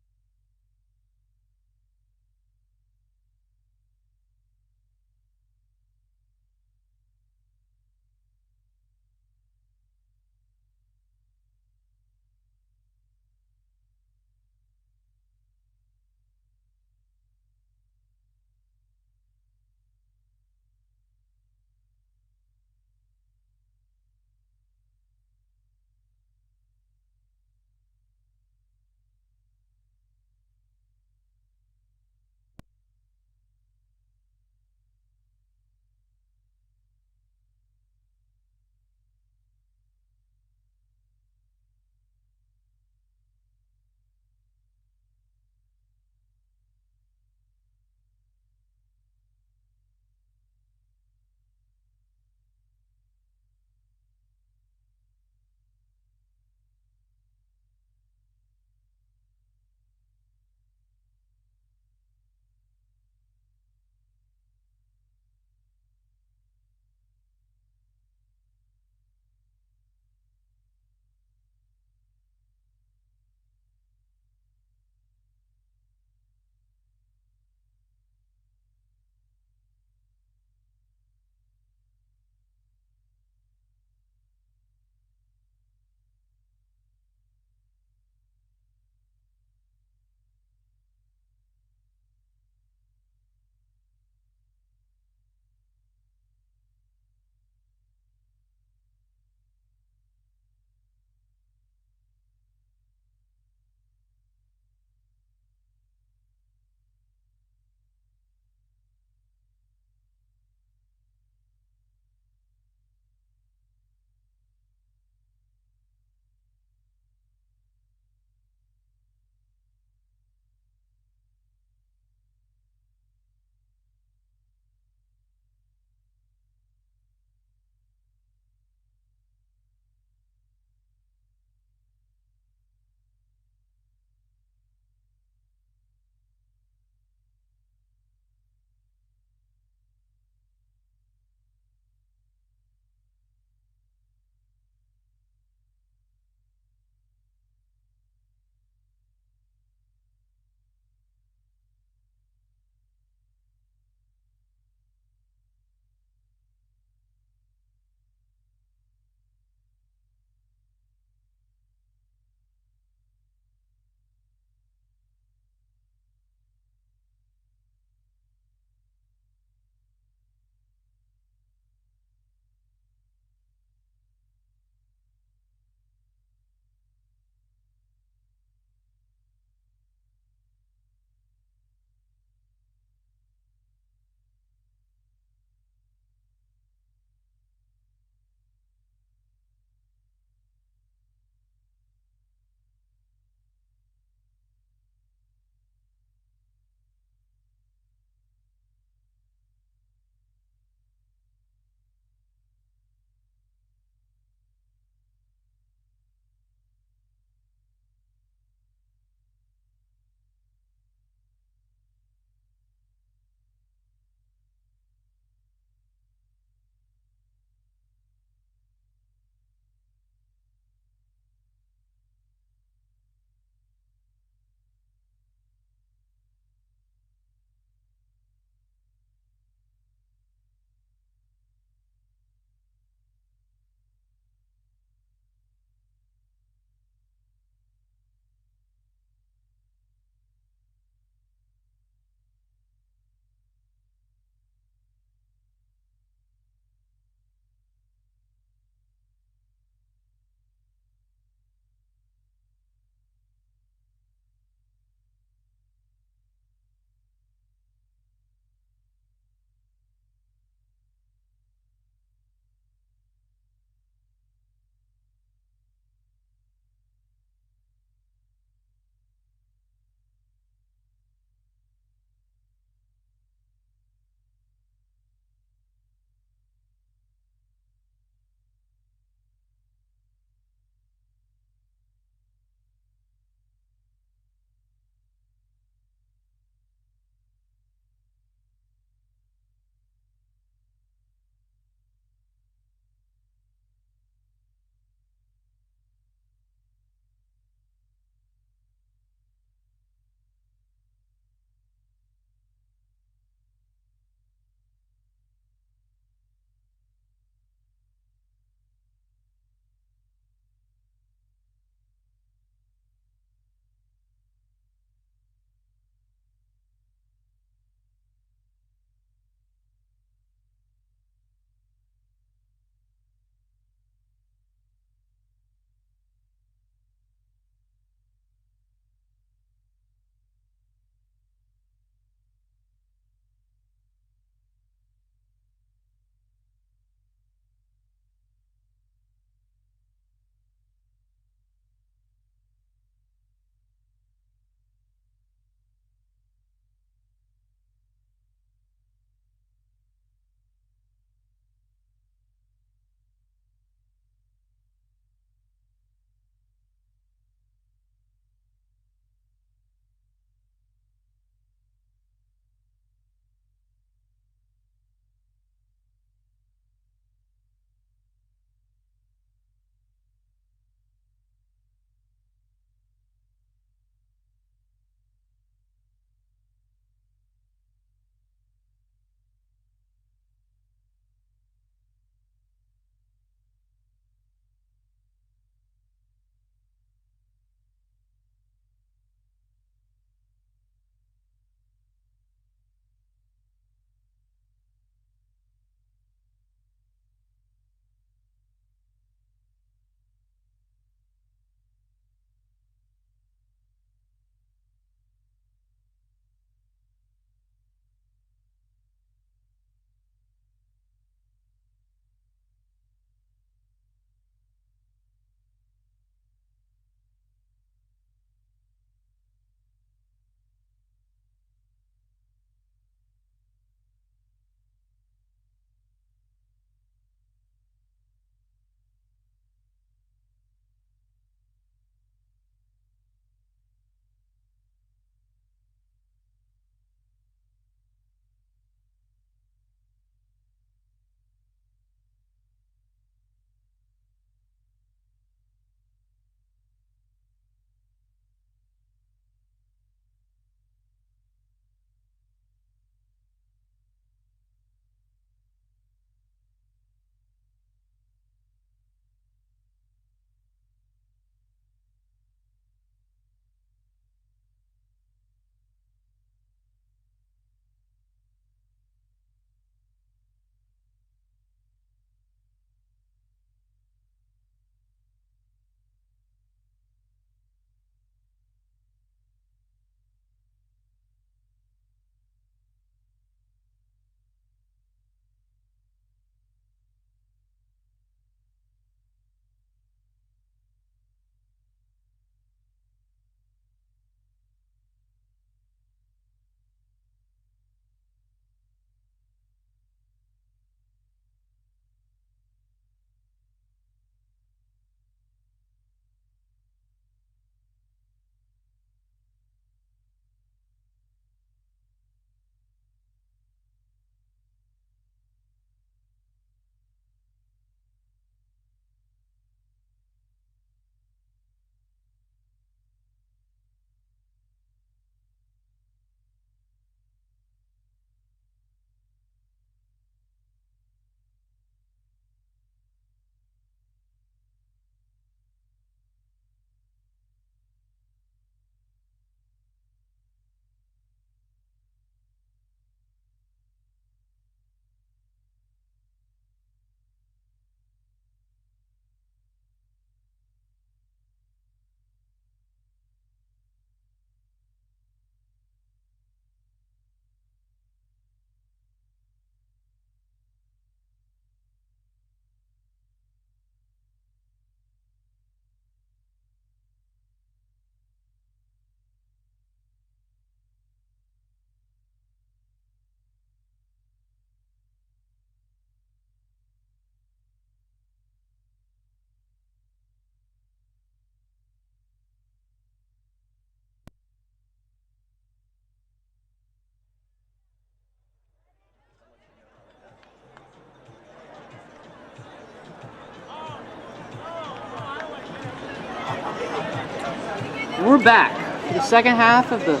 back for the second half of the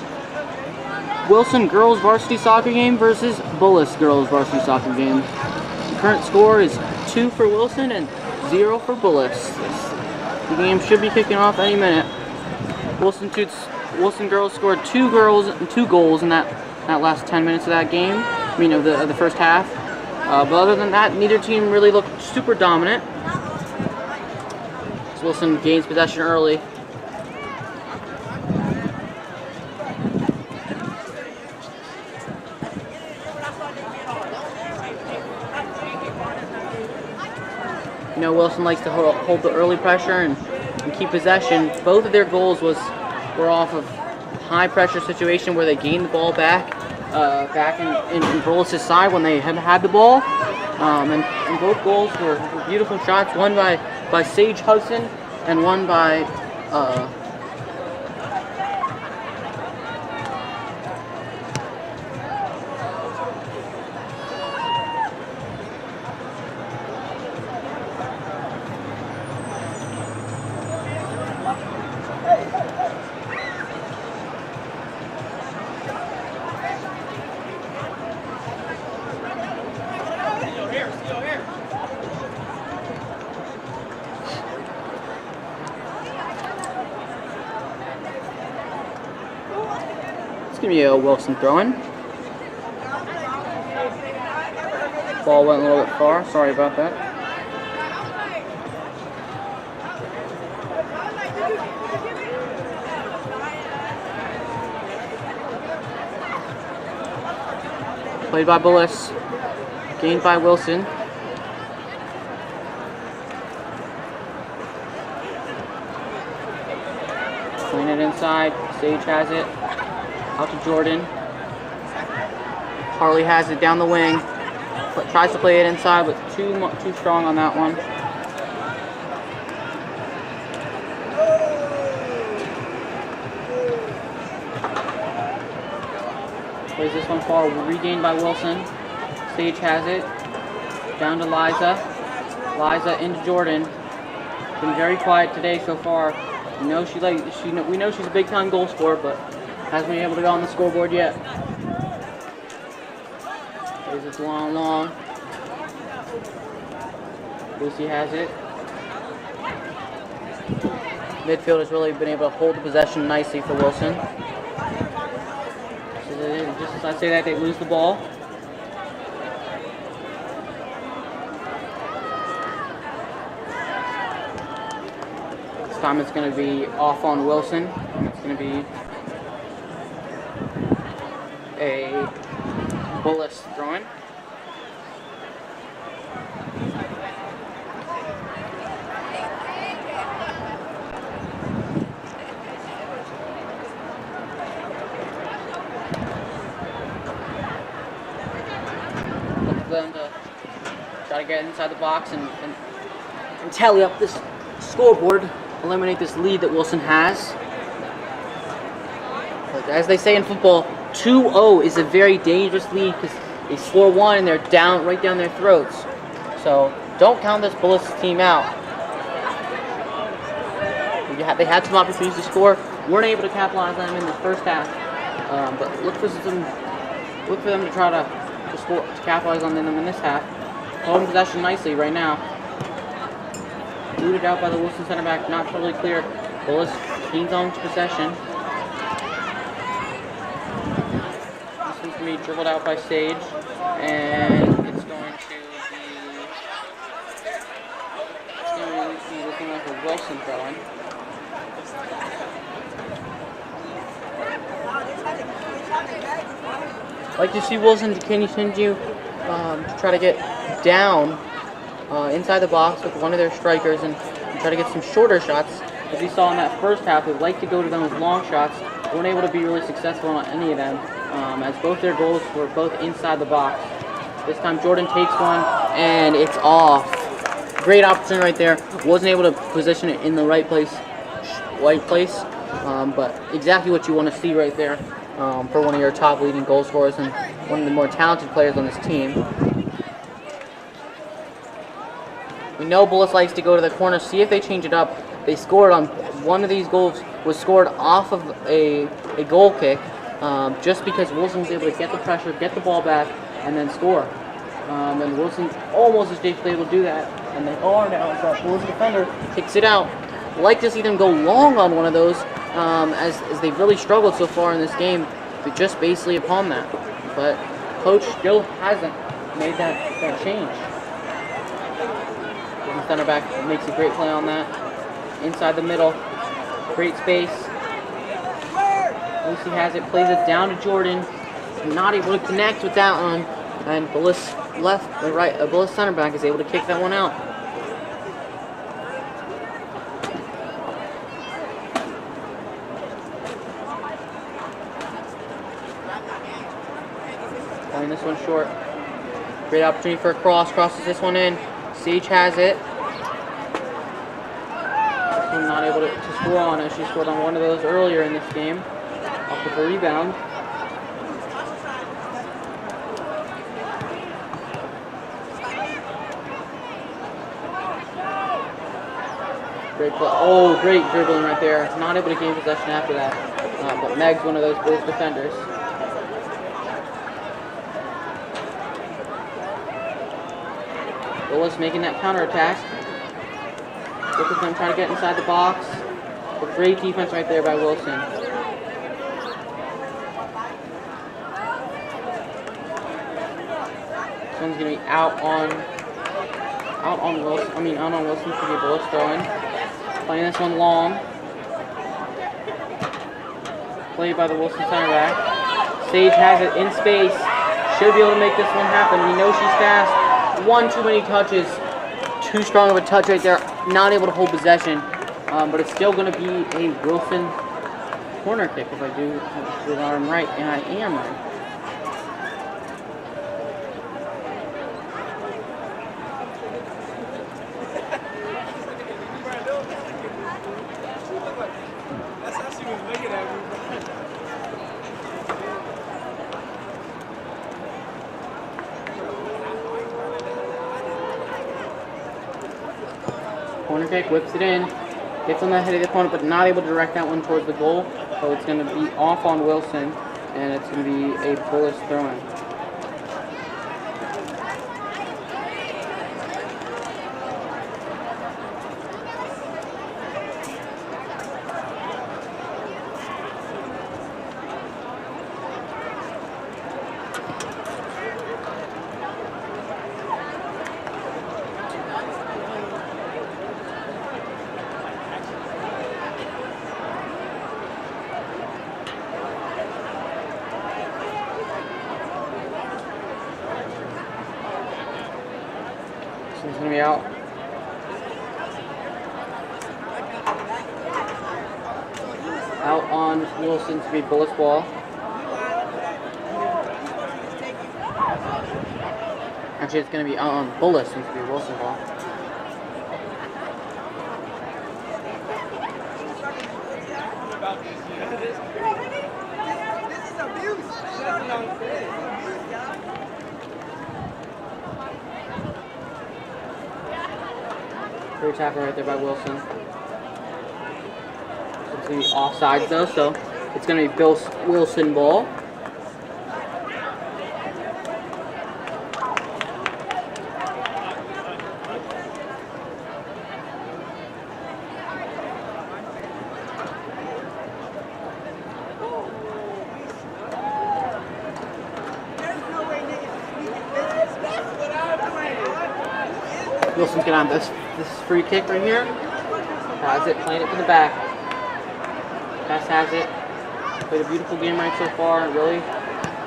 Wilson Girls Varsity Soccer game versus Bullis Girls Varsity Soccer game. The current score is 2 for Wilson and 0 for Bullis. The game should be kicking off any minute. Wilson Girls scored two goals in that last 10 minutes of that game. I mean, of the first half. But other than that, neither team really looked super dominant. So Wilson gains possession early. You know, Wilson likes to hold the early pressure and keep possession. Both of their goals were off of high pressure situation where they gained the ball back in Bullis' side when they had the ball. And both goals were beautiful shots. One by Sage Hudson and one by It's going to be a Wilson throw-in. Ball went a little bit far. Sorry about that. Played by Bullis. Gained by Wilson. Playing it inside. Sage has it. Out to Jordan. Harley has it down the wing. Tries to play it inside, but too strong on that one. Plays this one far. Regained by Wilson. Sage has it. Down to Liza. Liza into Jordan. Been very quiet today so far. We know she's a big time goal scorer, but hasn't been able to go on the scoreboard yet. Plays this long. Lucy has it. Midfield has really been able to hold the possession nicely for Wilson. So just as I say that, they lose the ball. This time it's going to be off on Wilson. It's going to be a Bullis throw-in. Look for them to try to get inside the box and tally up this scoreboard, eliminate this lead that Wilson has. But as they say in football, 2-0 is a very dangerous lead because they score one and they're right down their throats. So don't count this Bullis team out. They had some opportunities to score, weren't able to capitalize on them in the first half. But look for them to try to capitalize on them in this half. Holding possession nicely right now. Booted out by the Wilson center back, not totally clear. Bullis gains on to possession. Be dribbled out by Sage, and it's going to be looking like a Wilson throw-in. I'd like to see Wilson continue to try to get down inside the box with one of their strikers and try to get some shorter shots. As we saw in that first half, they like to go to them with long shots. They weren't able to be really successful on any of them. As both their goals were both inside the box. This time Jordan takes one and it's off. Great opportunity right there. Wasn't able to position it in the right place, but exactly what you want to see right there for one of your top leading goal scorers and one of the more talented players on this team. We know Bullis likes to go to the corner, see if they change it up. They scored on one of these goals was scored off of a goal kick, just because Wilson was able to get the pressure, get the ball back, and then score. And Wilson almost is able to do that, and they are now. The Bullis defender kicks it out. Like to see them go long on one of those, as they've really struggled so far in this game, just basically upon that. But coach still hasn't made that change. The center back makes a great play on that. Inside the middle, great space. Lucy has it, plays it down to Jordan. Not able to connect with that one, and Bullis Bullis center back is able to kick that one out. Playing this one short. Great opportunity for a cross. Crosses this one in. Sage has it. This one not able to score on it. She scored on one of those earlier in this game. Off of a rebound. Great play. Oh, great dribbling right there. Not able to gain possession after that. But Meg's one of those Bulls defenders. Bullis making that counterattack. Look at them trying to get inside the box. But great defense right there by Wilson. This one's gonna be out on Wilson. Out on Wilson for the Bullis throw-in. Playing this one long. Played by the Wilson center back. Sage has it in space. Should be able to make this one happen. We know she's fast. One too many touches. Too strong of a touch right there. Not able to hold possession. But it's still going to be a Wilson corner kick if I do it on right. And I am right. Corner kick, whips it in, gets on the head of the opponent, but not able to direct that one towards the goal. So it's going to be off on Wilson, and it's going to be a Bullis throw-in. He's going to be out. Out on Wilson to be Bullis ball. Actually, it's going to be out on Bullis to be Wilson ball. Great tackle right there by Wilson. It's going to be offsides though, so it's going to be Wilson ball. Wilson's going to have this free kick right here. Has it, playing it from the back. Tess has it. Played a beautiful game right so far. Really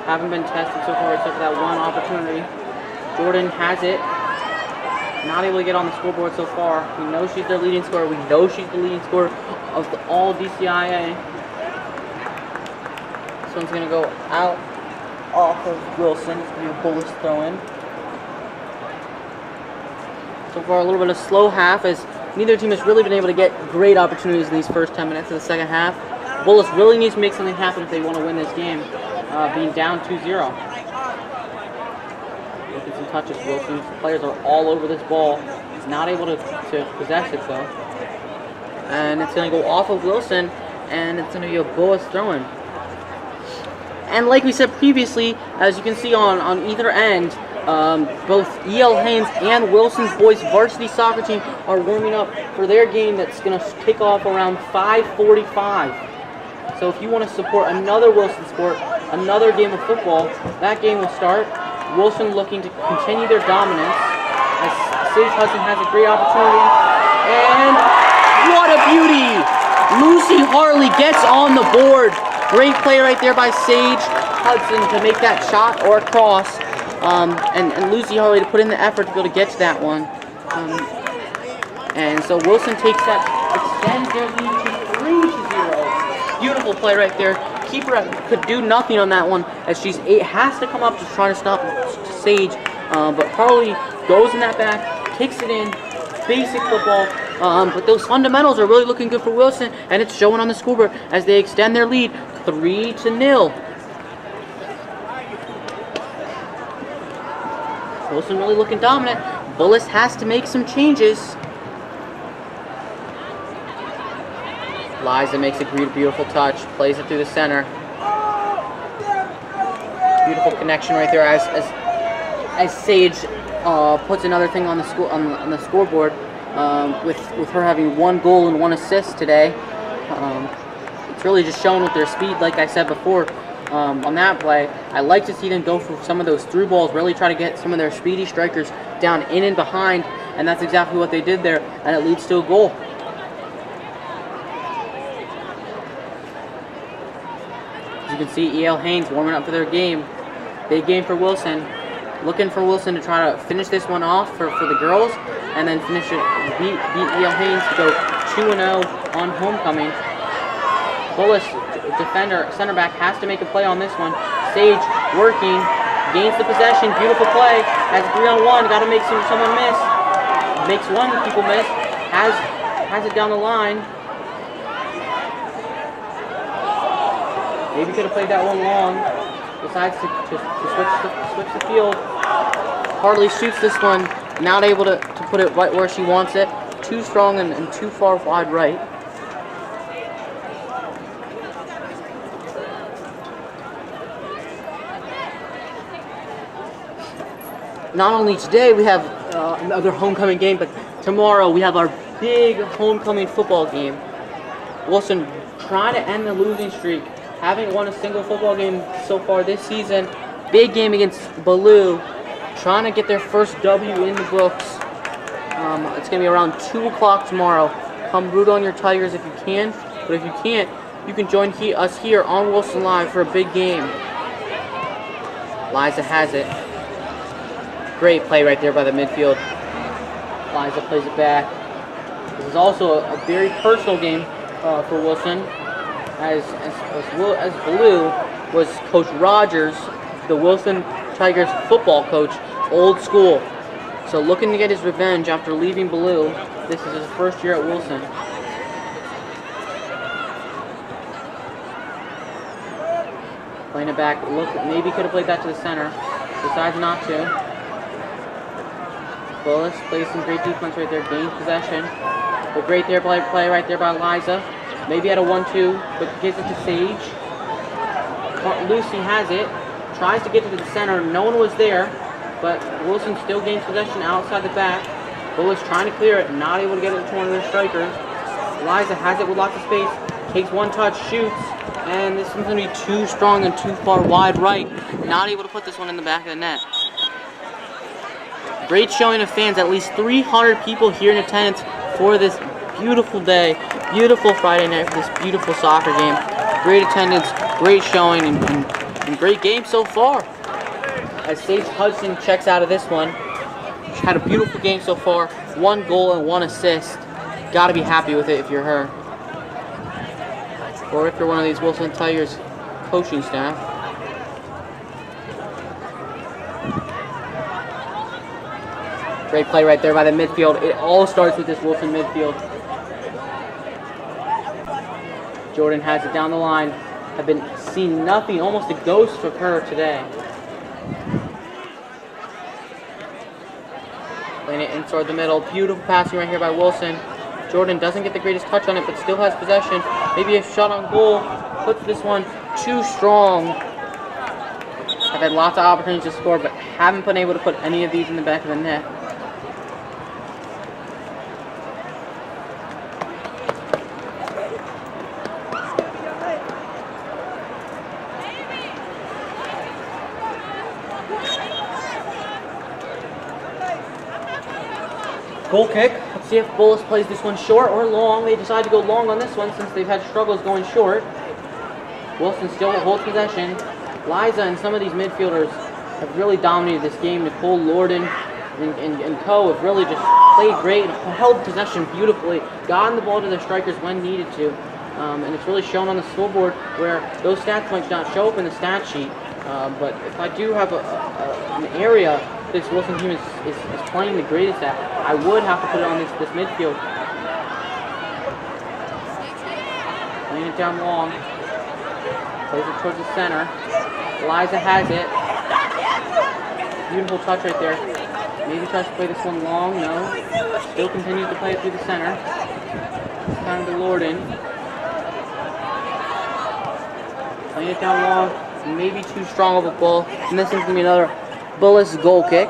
haven't been tested so far except for that one opportunity. Jordan has it. Not able to get on the scoreboard so far. We know she's their leading scorer. We know she's the leading scorer of all DCIA. This one's going to go out off of Wilson. It's going to be a Bullis throw-in. So far, a little bit of slow half as neither team has really been able to get great opportunities in these first 10 minutes of the second half. Bullis really needs to make something happen if they want to win this game, being down 2-0. Looking some touches. Wilson's players are all over this ball. He's not able to possess it though. and it's going to go off of Wilson, and it's going to be a Bullis throw-in. And like we said previously, as you can see on either end, both E.L. Haynes and Wilson's boys varsity soccer team are warming up for their game that's going to kick off around 5:45. So if you want to support another Wilson sport, another game of football, that game will start. Wilson looking to continue their dominance as Sage Hudson has a great opportunity. And what a beauty! Lucy Harley gets on the board. Great play right there by Sage Hudson to make that shot or cross. And Lucy Harley to put in the effort to be able to get to that one. And so Wilson takes that, extends their lead to 3-0. Beautiful play right there. Keeper could do nothing on that one as it has to come up to try to stop Sage. But Harley goes in that back, kicks it in. Basic football. But those fundamentals are really looking good for Wilson, and it's showing on the scoreboard as they extend their lead 3-0. Wilson really looking dominant. Bullis has to make some changes. Liza makes a beautiful touch, plays it through the center. Beautiful connection right there as Sage puts another thing on the scoreboard with her having 1 goal and 1 assist today. It's really just showing with their speed, like I said before. On that play, I like to see them go for some of those through balls, really try to get some of their speedy strikers down in and behind, and that's exactly what they did there, and it leads to a goal. As you can see, E.L. Haynes warming up for their game. Big game for Wilson. Looking for Wilson to try to finish this one off for the girls, and then finish it, beat E.L. Haynes to go 2-0 on homecoming. Bullis, defender, center back, has to make a play on this one. Sage working, gains the possession, beautiful play, has 3-on-1, got to make someone miss. Makes one people miss, has it down the line. Maybe could have played that one long. Decides to switch the field. Harley shoots this one, not able to put it right where she wants it. Too strong and too far wide right. Not only today we have another homecoming game, but tomorrow we have our big homecoming football game. Wilson trying to end the losing streak. Haven't won a single football game so far this season. Big game against Bullis. Trying to get their first W in the books. It's going to be around 2 o'clock tomorrow. Come root on your Tigers if you can. But if you can't, you can join us here on Wilson Live for a big game. Liza has it. Great play right there by the midfield. Liza plays it back. This is also a very personal game for Wilson. As Bullis was Coach Rogers, the Wilson Tigers football coach, old school. So looking to get his revenge after leaving Bullis. This is his first year at Wilson. Playing it back. Look, maybe could have played that to the center. Decides not to. Bullis plays some great defense right there, gains possession. But great there play right there by Liza. Maybe at a 1-2, but gives it to Sage. Lucy has it. Tries to get to the center. No one was there, but Wilson still gains possession outside the back. Bullis trying to clear it, not able to get it to one of their strikers. Liza has it with lots of space. Takes one touch, shoots, and this one's going to be too strong and too far wide right. Not able to put this one in the back of the net. Great showing of fans. At least 300 people here in attendance for this beautiful day. Beautiful Friday night for this beautiful soccer game. Great attendance, great showing, and great game so far. As Sage Hudson checks out of this one. She's had a beautiful game so far. 1 goal and 1 assist. Gotta be happy with it if you're her. Or if you're one of these Wilson Tigers coaching staff. Great play right there by the midfield. It all starts with this Wilson midfield. Jordan has it down the line. I've been seeing nothing, almost a ghost of her today. Playing it inside the middle. Beautiful passing right here by Wilson. Jordan doesn't get the greatest touch on it, but still has possession. Maybe a shot on goal. Puts this one too strong. I've had lots of opportunities to score, but haven't been able to put any of these in the back of the net. Goal kick. Let's see if Bullis plays this one short or long. They decide to go long on this one since they've had struggles going short. Wilson still holds possession. Liza and some of these midfielders have really dominated this game. Nicole, Lorden, and co have really just played great and held possession beautifully, gotten the ball to their strikers when needed to. And it's really shown on the scoreboard where those stats might not show up in the stat sheet. But if I do have an area this Wilson team is playing the greatest at, I would have to put it on this midfield. Laying it down long. Plays it towards the center. Liza has it. Beautiful touch right there. Maybe tries to play this one long. No. Still continues to play it through the center. It's time to Lorden. Playing it down long. Maybe too strong of a ball. And this is going to be another Bullis goal kick.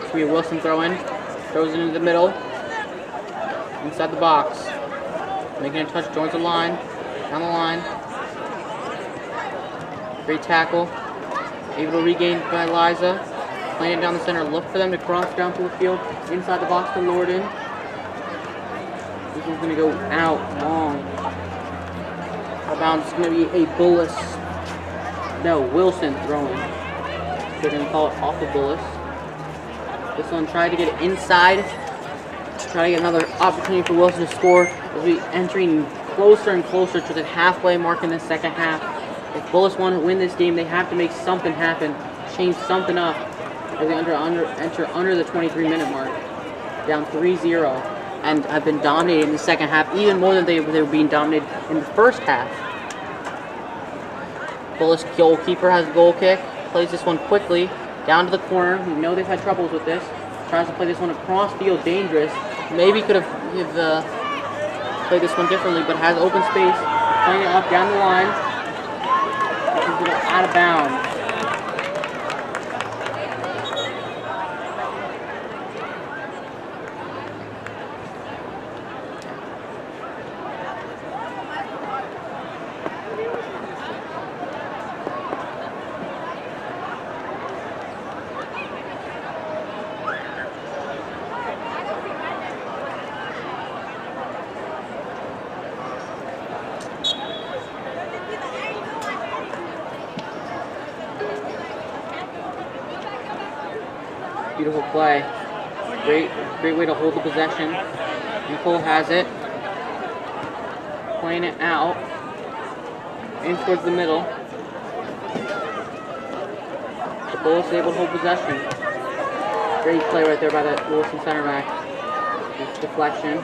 It's going to be a Wilson throw in. Throws it into the middle. Inside the box. Making a touch, joins the line. Down the line. Great tackle. Able to regain by Liza. Playing it down the center. Look for them to cross down to the field. Inside the box to Lorden. This one's going to go out long. Out of bounds. It's going to be a Bullis. No, Wilson throwing. They're going to call it off of Bullis. This one tried to get it inside. Try to get another opportunity for Wilson to score as we entering closer and closer to the halfway mark in the second half. If Bullis want to win this game, they have to make something happen, change something up as they enter under the 23-minute mark, down 3-0, and have been dominated in the second half, even more than they were being dominated in the first half. Bullis goalkeeper has a goal kick, plays this one quickly down to the corner. We know they've had troubles with this. Tries to play this one across field, dangerous. Maybe could have played this one differently, but has open space. Playing it up down the line. This is going out of bounds. Beautiful play. Great way to hold the possession. Nicole has it. Playing it out. In towards the middle. The Bullis is able to hold possession. Great play right there by that Wilson center back. Deflection.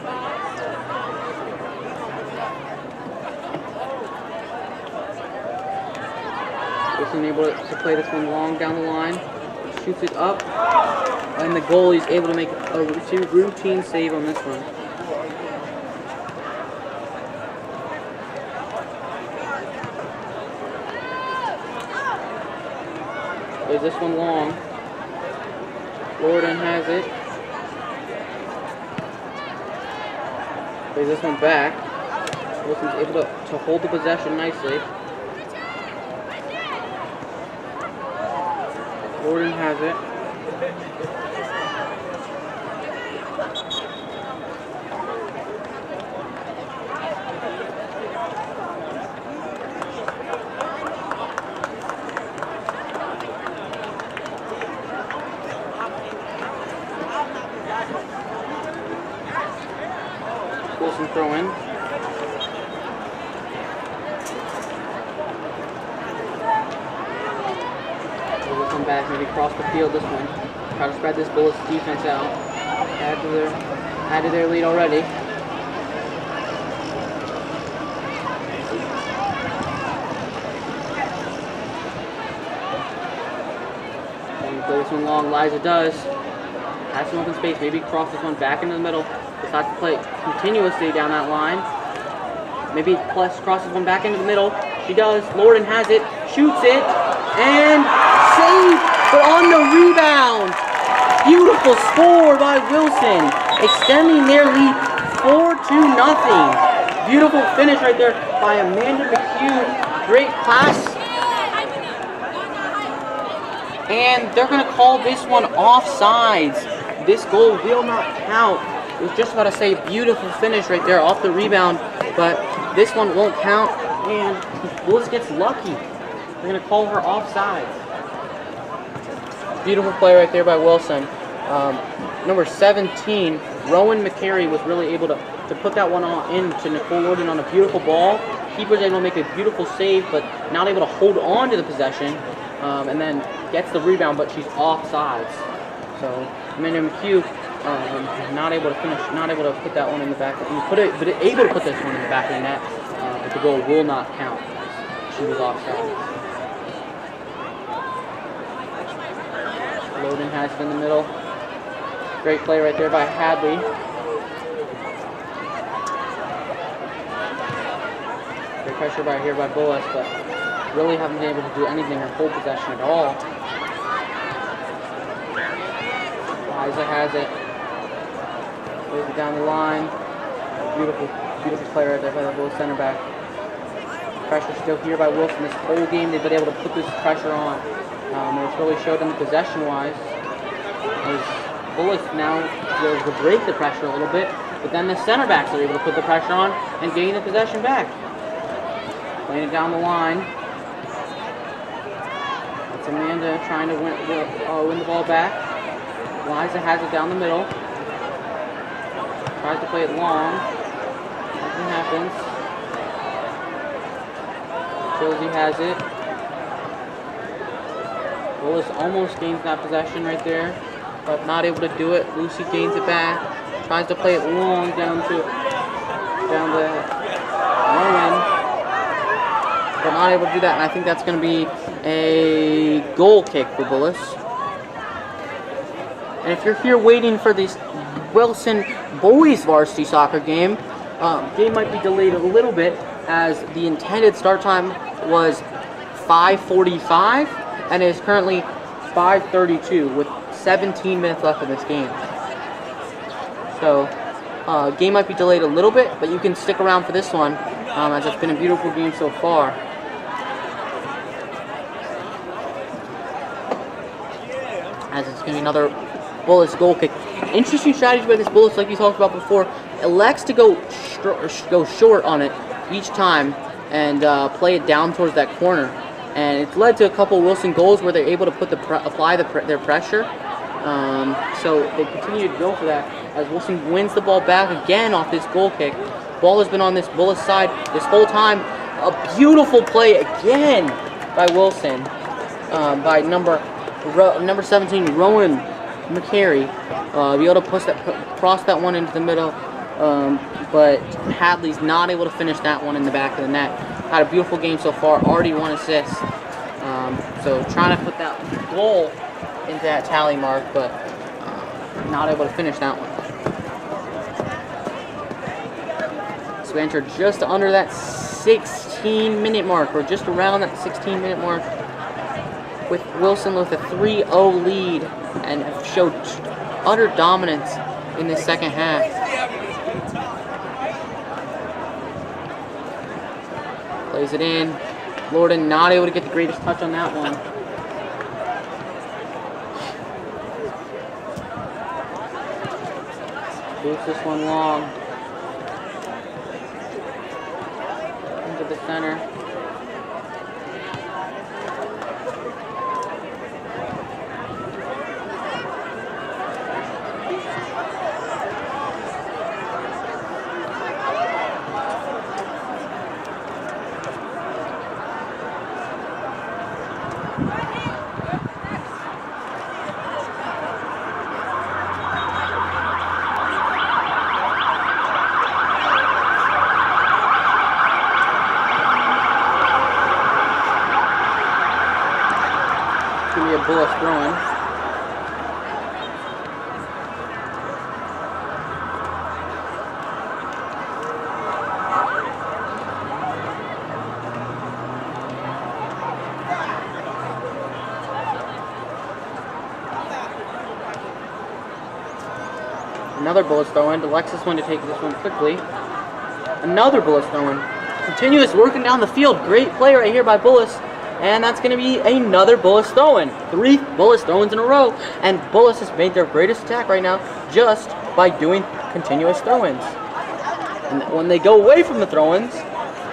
Wilson able to play this one long down the line. Shoots it up, and the goalie is able to make a routine save on this one. Plays this one long. Lorden has it. Plays this one back. Wilson's able to hold the possession nicely. Lorden has it. Wilson throw in. back, maybe cross the field this one. Try to spread this Bullis defense out. Add to their lead already. Play this one long, Liza does. Has some open space, maybe cross this one back into the middle. Decides to play continuously down that line. Maybe crosses one back into the middle. She does. Lorden has it, shoots it, and save, but on the rebound. Beautiful score by Wilson, extending their lead 4-0. Beautiful finish right there by Amanda McHugh. Great pass. And they're going to call this one offsides. This goal will not count. I was just about to say beautiful finish right there off the rebound, but this one won't count, and Bullis gets lucky. They're going to call her offsides. Beautiful play right there by Wilson. Number 17, Rowan McCary, was really able to put that one on into Nicole Lorden on a beautiful ball. Keeper's able to make a beautiful save, but not able to hold on to the possession, and then gets the rebound, but she's offsides. So Amanda McHugh not able to finish, not able to put that one in the back, but able to put this one in the back of the net, but the goal will not count. She was offside. Lorden has it in the middle. Great play right there by Hadley. Great pressure right here by Bullis, but really haven't been able to do anything or hold possession at all. Liza has it. Plays it down the line. Beautiful play right there by the Bullis center back. Pressure still here by Wilson. This whole game they've been able to put this pressure on. And it's really showed them possession-wise. As Bullis now was to break the pressure a little bit, but then the center backs are able to put the pressure on and gain the possession back. Playing it down the line. It's Amanda trying to win the ball back. Liza has it down the middle. Tries to play it long. Nothing happens. Josie has it. Bullis almost gains that possession right there, but not able to do it. Lucy gains it back. Tries to play it long down the Rowan, but not able to do that. And I think that's going to be a goal kick for Bullis. And if you're here waiting for this Wilson Boys Varsity Soccer game, game might be delayed a little bit as the intended start time was 5:45 and it is currently 5:32 with 17 minutes left in this game. So, game might be delayed a little bit, but you can stick around for this one as it's been a beautiful game so far. As it's going to be another Bullis goal kick. Interesting strategy by this Bullis, like we talked about before. Elects to go short on it each time and play it down towards that corner. And it's led to a couple Wilson goals where they're able to put apply their pressure. So they continue to go for that as Wilson wins the ball back again off this goal kick. Ball has been on this Bullis side this whole time. A beautiful play again by Wilson, by number 17, Rowan McCary. Be able to cross that one into the middle, but Hadley's not able to finish that one in the back of the net. Had a beautiful game so far, already 1 assist. So trying to put that goal into that tally mark, but not able to finish that one. So we entered just under that 16-minute mark, or just around that 16-minute mark, with Wilson with a 3-0 lead and showed utter dominance in the second half. Plays it in. Lorden not able to get the greatest touch on that one. Boots this one long. Into the center. Bullis throwing. Another Bullis throw-in. Alexis wanted to take this one quickly. Another Bullis throw-in. Continuous working down the field. Great play right here by Bullis. And that's going to be another Bullis throw-in. 3 Bullis throw-ins in a row. And Bullis has made their greatest attack right now just by doing continuous throw-ins. And when they go away from the throw-ins,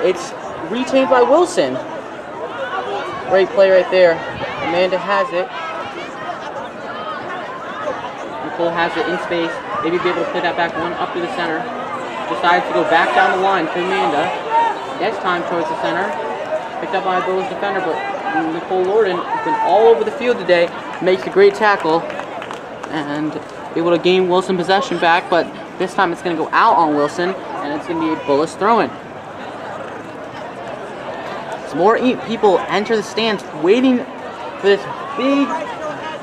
it's retained by Wilson. Great play right there. Amanda has it. Nicole has it in space. Maybe be able to play that back one up to the center. Decides to go back down the line to Amanda. Next time towards the center. Picked up by a Bullis defender, but Nicole Lorden has been all over the field today. Makes a great tackle. And able to gain Wilson possession back, but this time it's going to go out on Wilson, and it's going to be a Bullis throw-in. Some more people enter the stands waiting for this big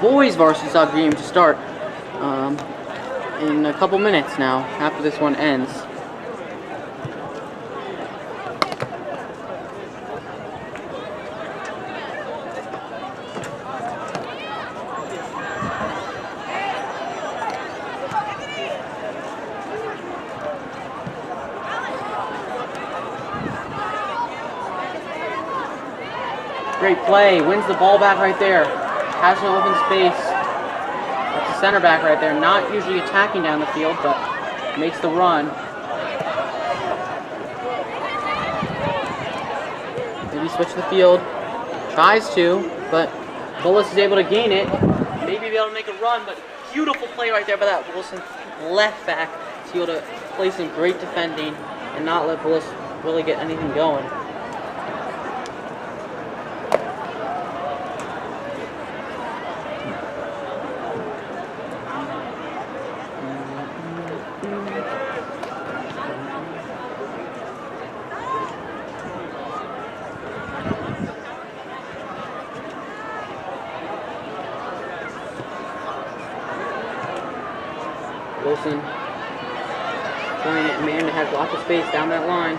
boys varsity soccer game to start. In a couple minutes now, after this one ends. Great play, wins the ball back right there. Has no open space. That's the center back right there, not usually attacking down the field, but makes the run. Maybe switch the field, tries to, but Bullis is able to gain it. Maybe be able to make a run, but beautiful play right there by that Wilson left back to be able to play some great defending and not let Bullis really get anything going. Wilson playing it. Amanda has lots of space down that line.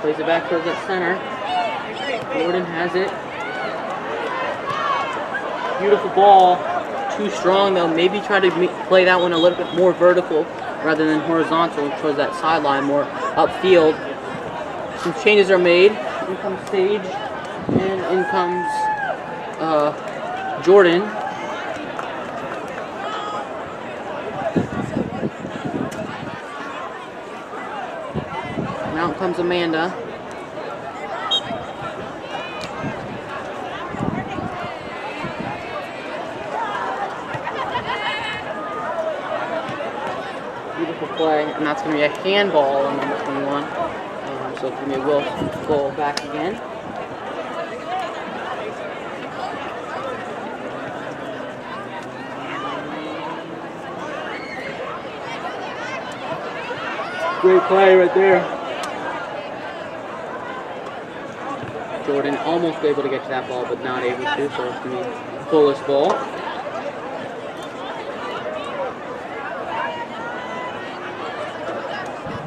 Plays it back towards that center. Gordon has it. Beautiful ball. Too strong though. Maybe try to play that one a little bit more vertical rather than horizontal towards that sideline, more upfield. Some changes are made. In comes Sage and in comes Jordan. Out comes Amanda. Beautiful play, and that's going to be a handball on number 21. So it's going to be a Wilson goal back again. Great play right there. Jordan almost able to get to that ball, but not able to, so it's going to be Bullis ball.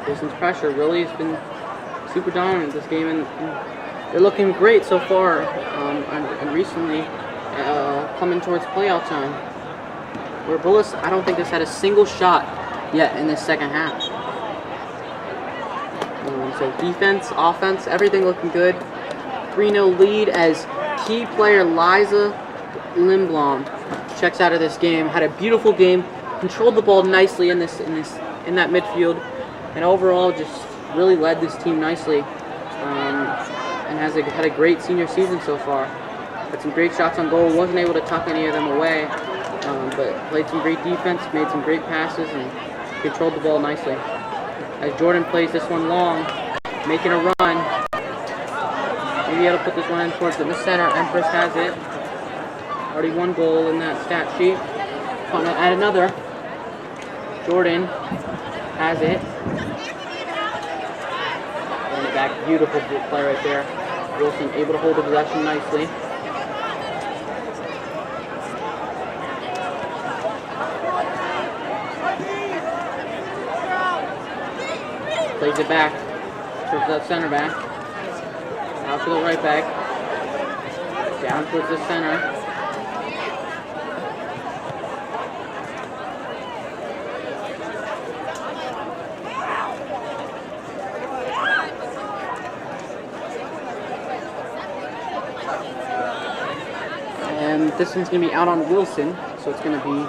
Wilson's pressure really has been super dominant this game, and they're looking great so far, and recently coming towards playoff time. Where Bullis, I don't think has had a single shot yet in this second half. So defense, offense, everything looking good. 3-0 lead as key player Liza Lindblom checks out of this game. Had a beautiful game, controlled the ball nicely in that midfield, and overall just really led this team nicely. And had a great senior season so far. Had some great shots on goal. Wasn't able to tuck any of them away, but played some great defense, made some great passes, and controlled the ball nicely. As Jordan plays this one long, making a run. Maybe able to put this one in towards the center. Empress has it. Already one goal in that stat sheet. Want to add another. Jordan has it. Throwing it back. Beautiful play right there. Wilson able to hold the possession nicely. Plays it back towards that center back. Out to the right back. Down towards the center. And this one's going to be out on Wilson, so it's going to be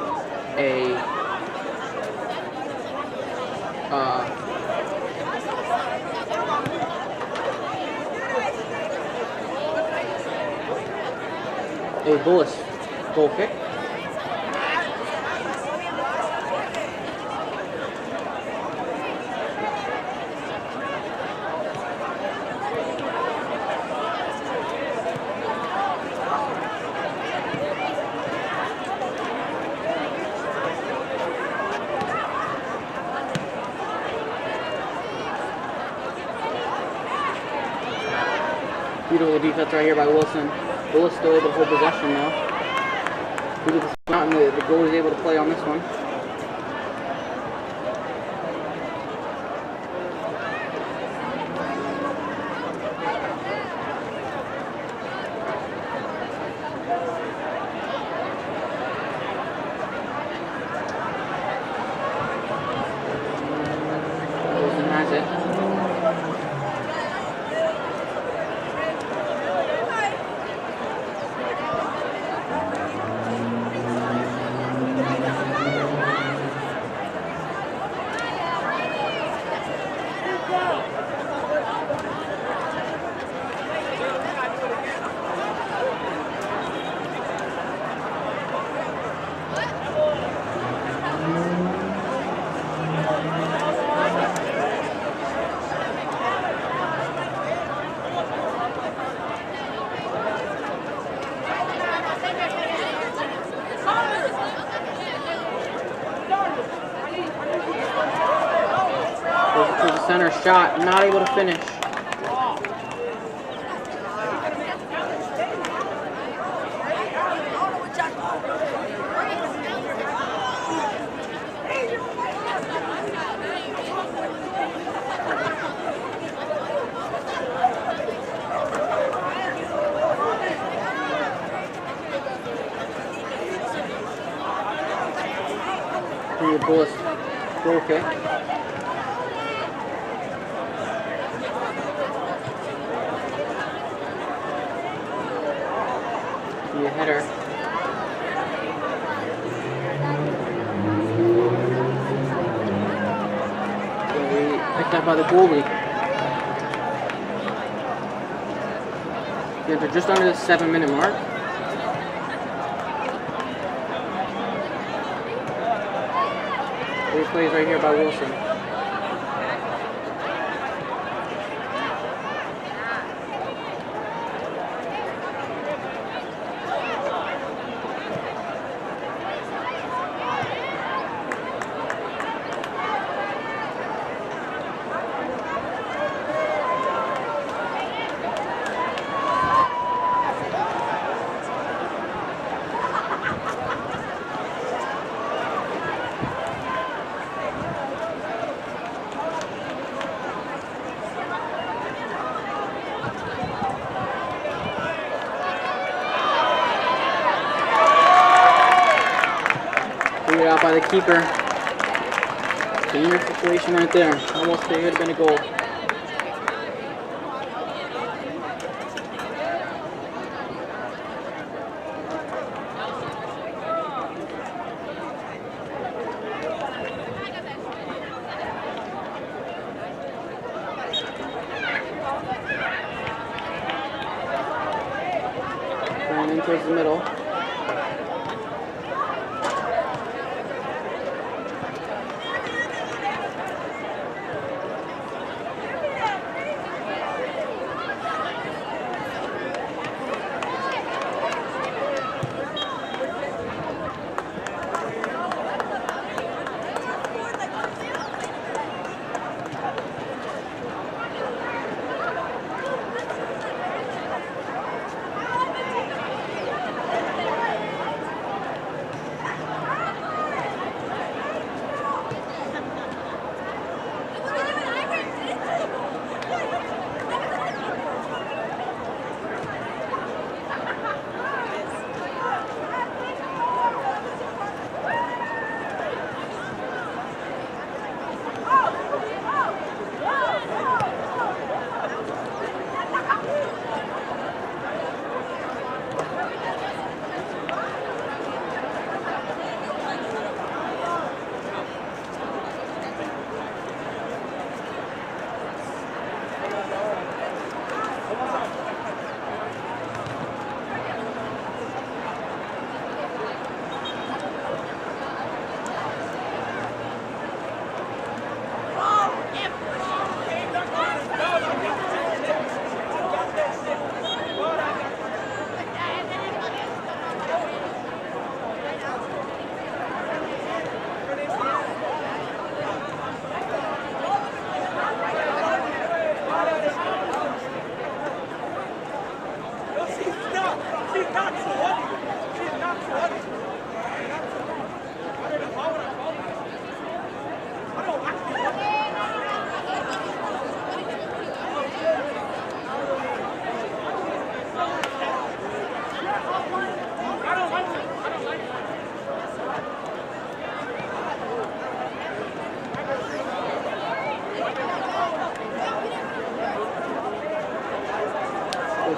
a Bullis goal kick. Beautiful defense right here by Wilson. Bullis still able to hold possession though. Due to the spot, and the goalie is able to play on this one. Wilson has it. Center shot, not able to finish. Bullis goal kick. The header. Picked up by the goalie. They're just under the 7-minute mark. Great plays right here by Wilson. Figured out by the keeper. Dangerous situation right there. Almost could have been a goal. Going in towards the middle.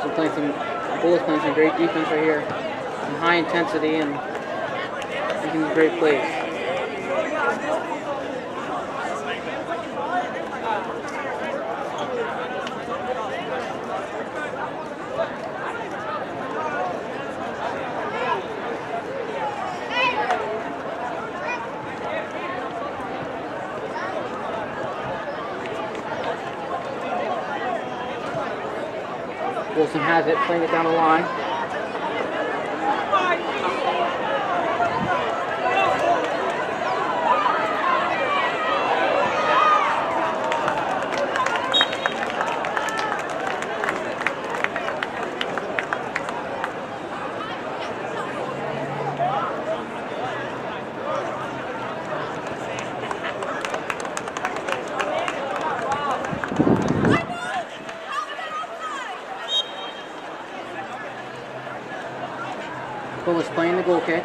Bullis playing some great defense right here, some high intensity and making some great plays. Wilson has it, playing it down the line. Bullis playing the goal kick.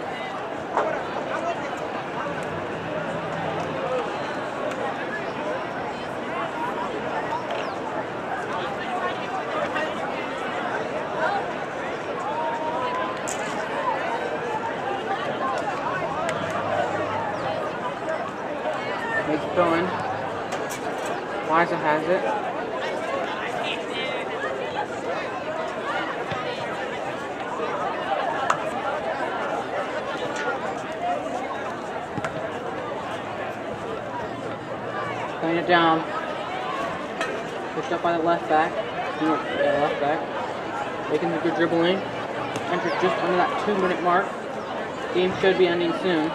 Makes it going. Liza has it. Playing it down. Pushed up by the left back. Making the good dribbling. Entered just under that 2-minute mark. Game should be ending soon.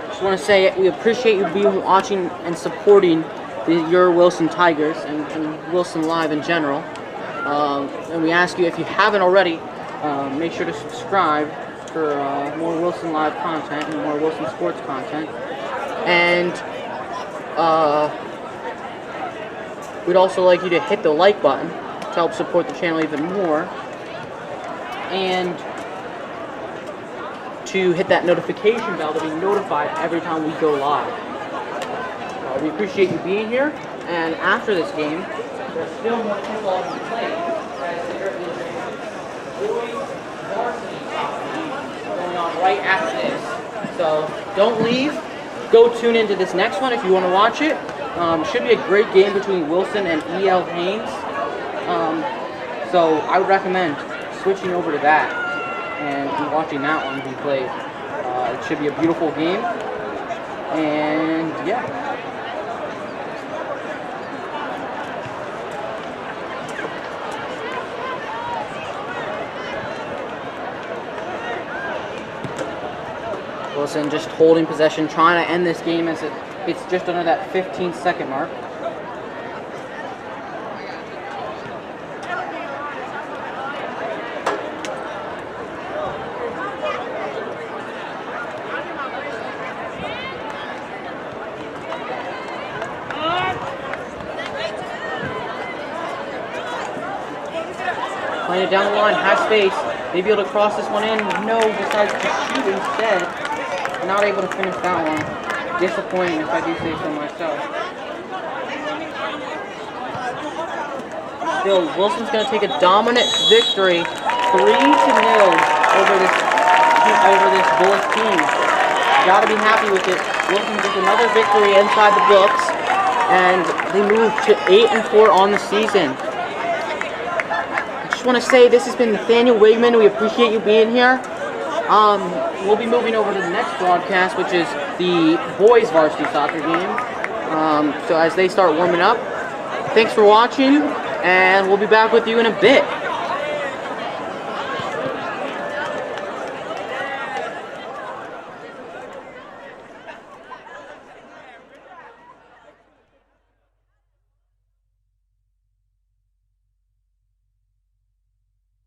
Just want to say we appreciate you being watching and supporting your Wilson Tigers and Wilson Live in general. And we ask you, if you haven't already, make sure to subscribe for more Wilson Live content and more Wilson sports content. And we'd also like you to hit the like button to help support the channel even more, and to hit that notification bell to be notified every time we go live. We appreciate you being here, and after this game, there's still more football to be played, as there is a Boys Varsity Soccer going on right after this. So don't leave. Go tune into this next one if you want to watch it. Should be a great game between Wilson and E.L. Haynes. So I would recommend switching over to that and watching that one be played. It should be a beautiful game. And yeah. Wilson just holding possession, trying to end this game as it's just under that 15-second mark. Playing it down the line, has space. Maybe able to cross this one in. No, decides to shoot instead. Not able to finish that one. Disappointing, if I do say so myself. Still, Wilson's going to take a dominant victory, 3-0 over this Bullis team. Got to be happy with it. Wilson gets another victory inside the books, and they move to 8-4 on the season. I just want to say this has been Nathaniel Wigman. We appreciate you being here. We'll be moving over to the next broadcast, which is the Boys Varsity Soccer game. So as they start warming up, thanks for watching, and we'll be back with you in a bit.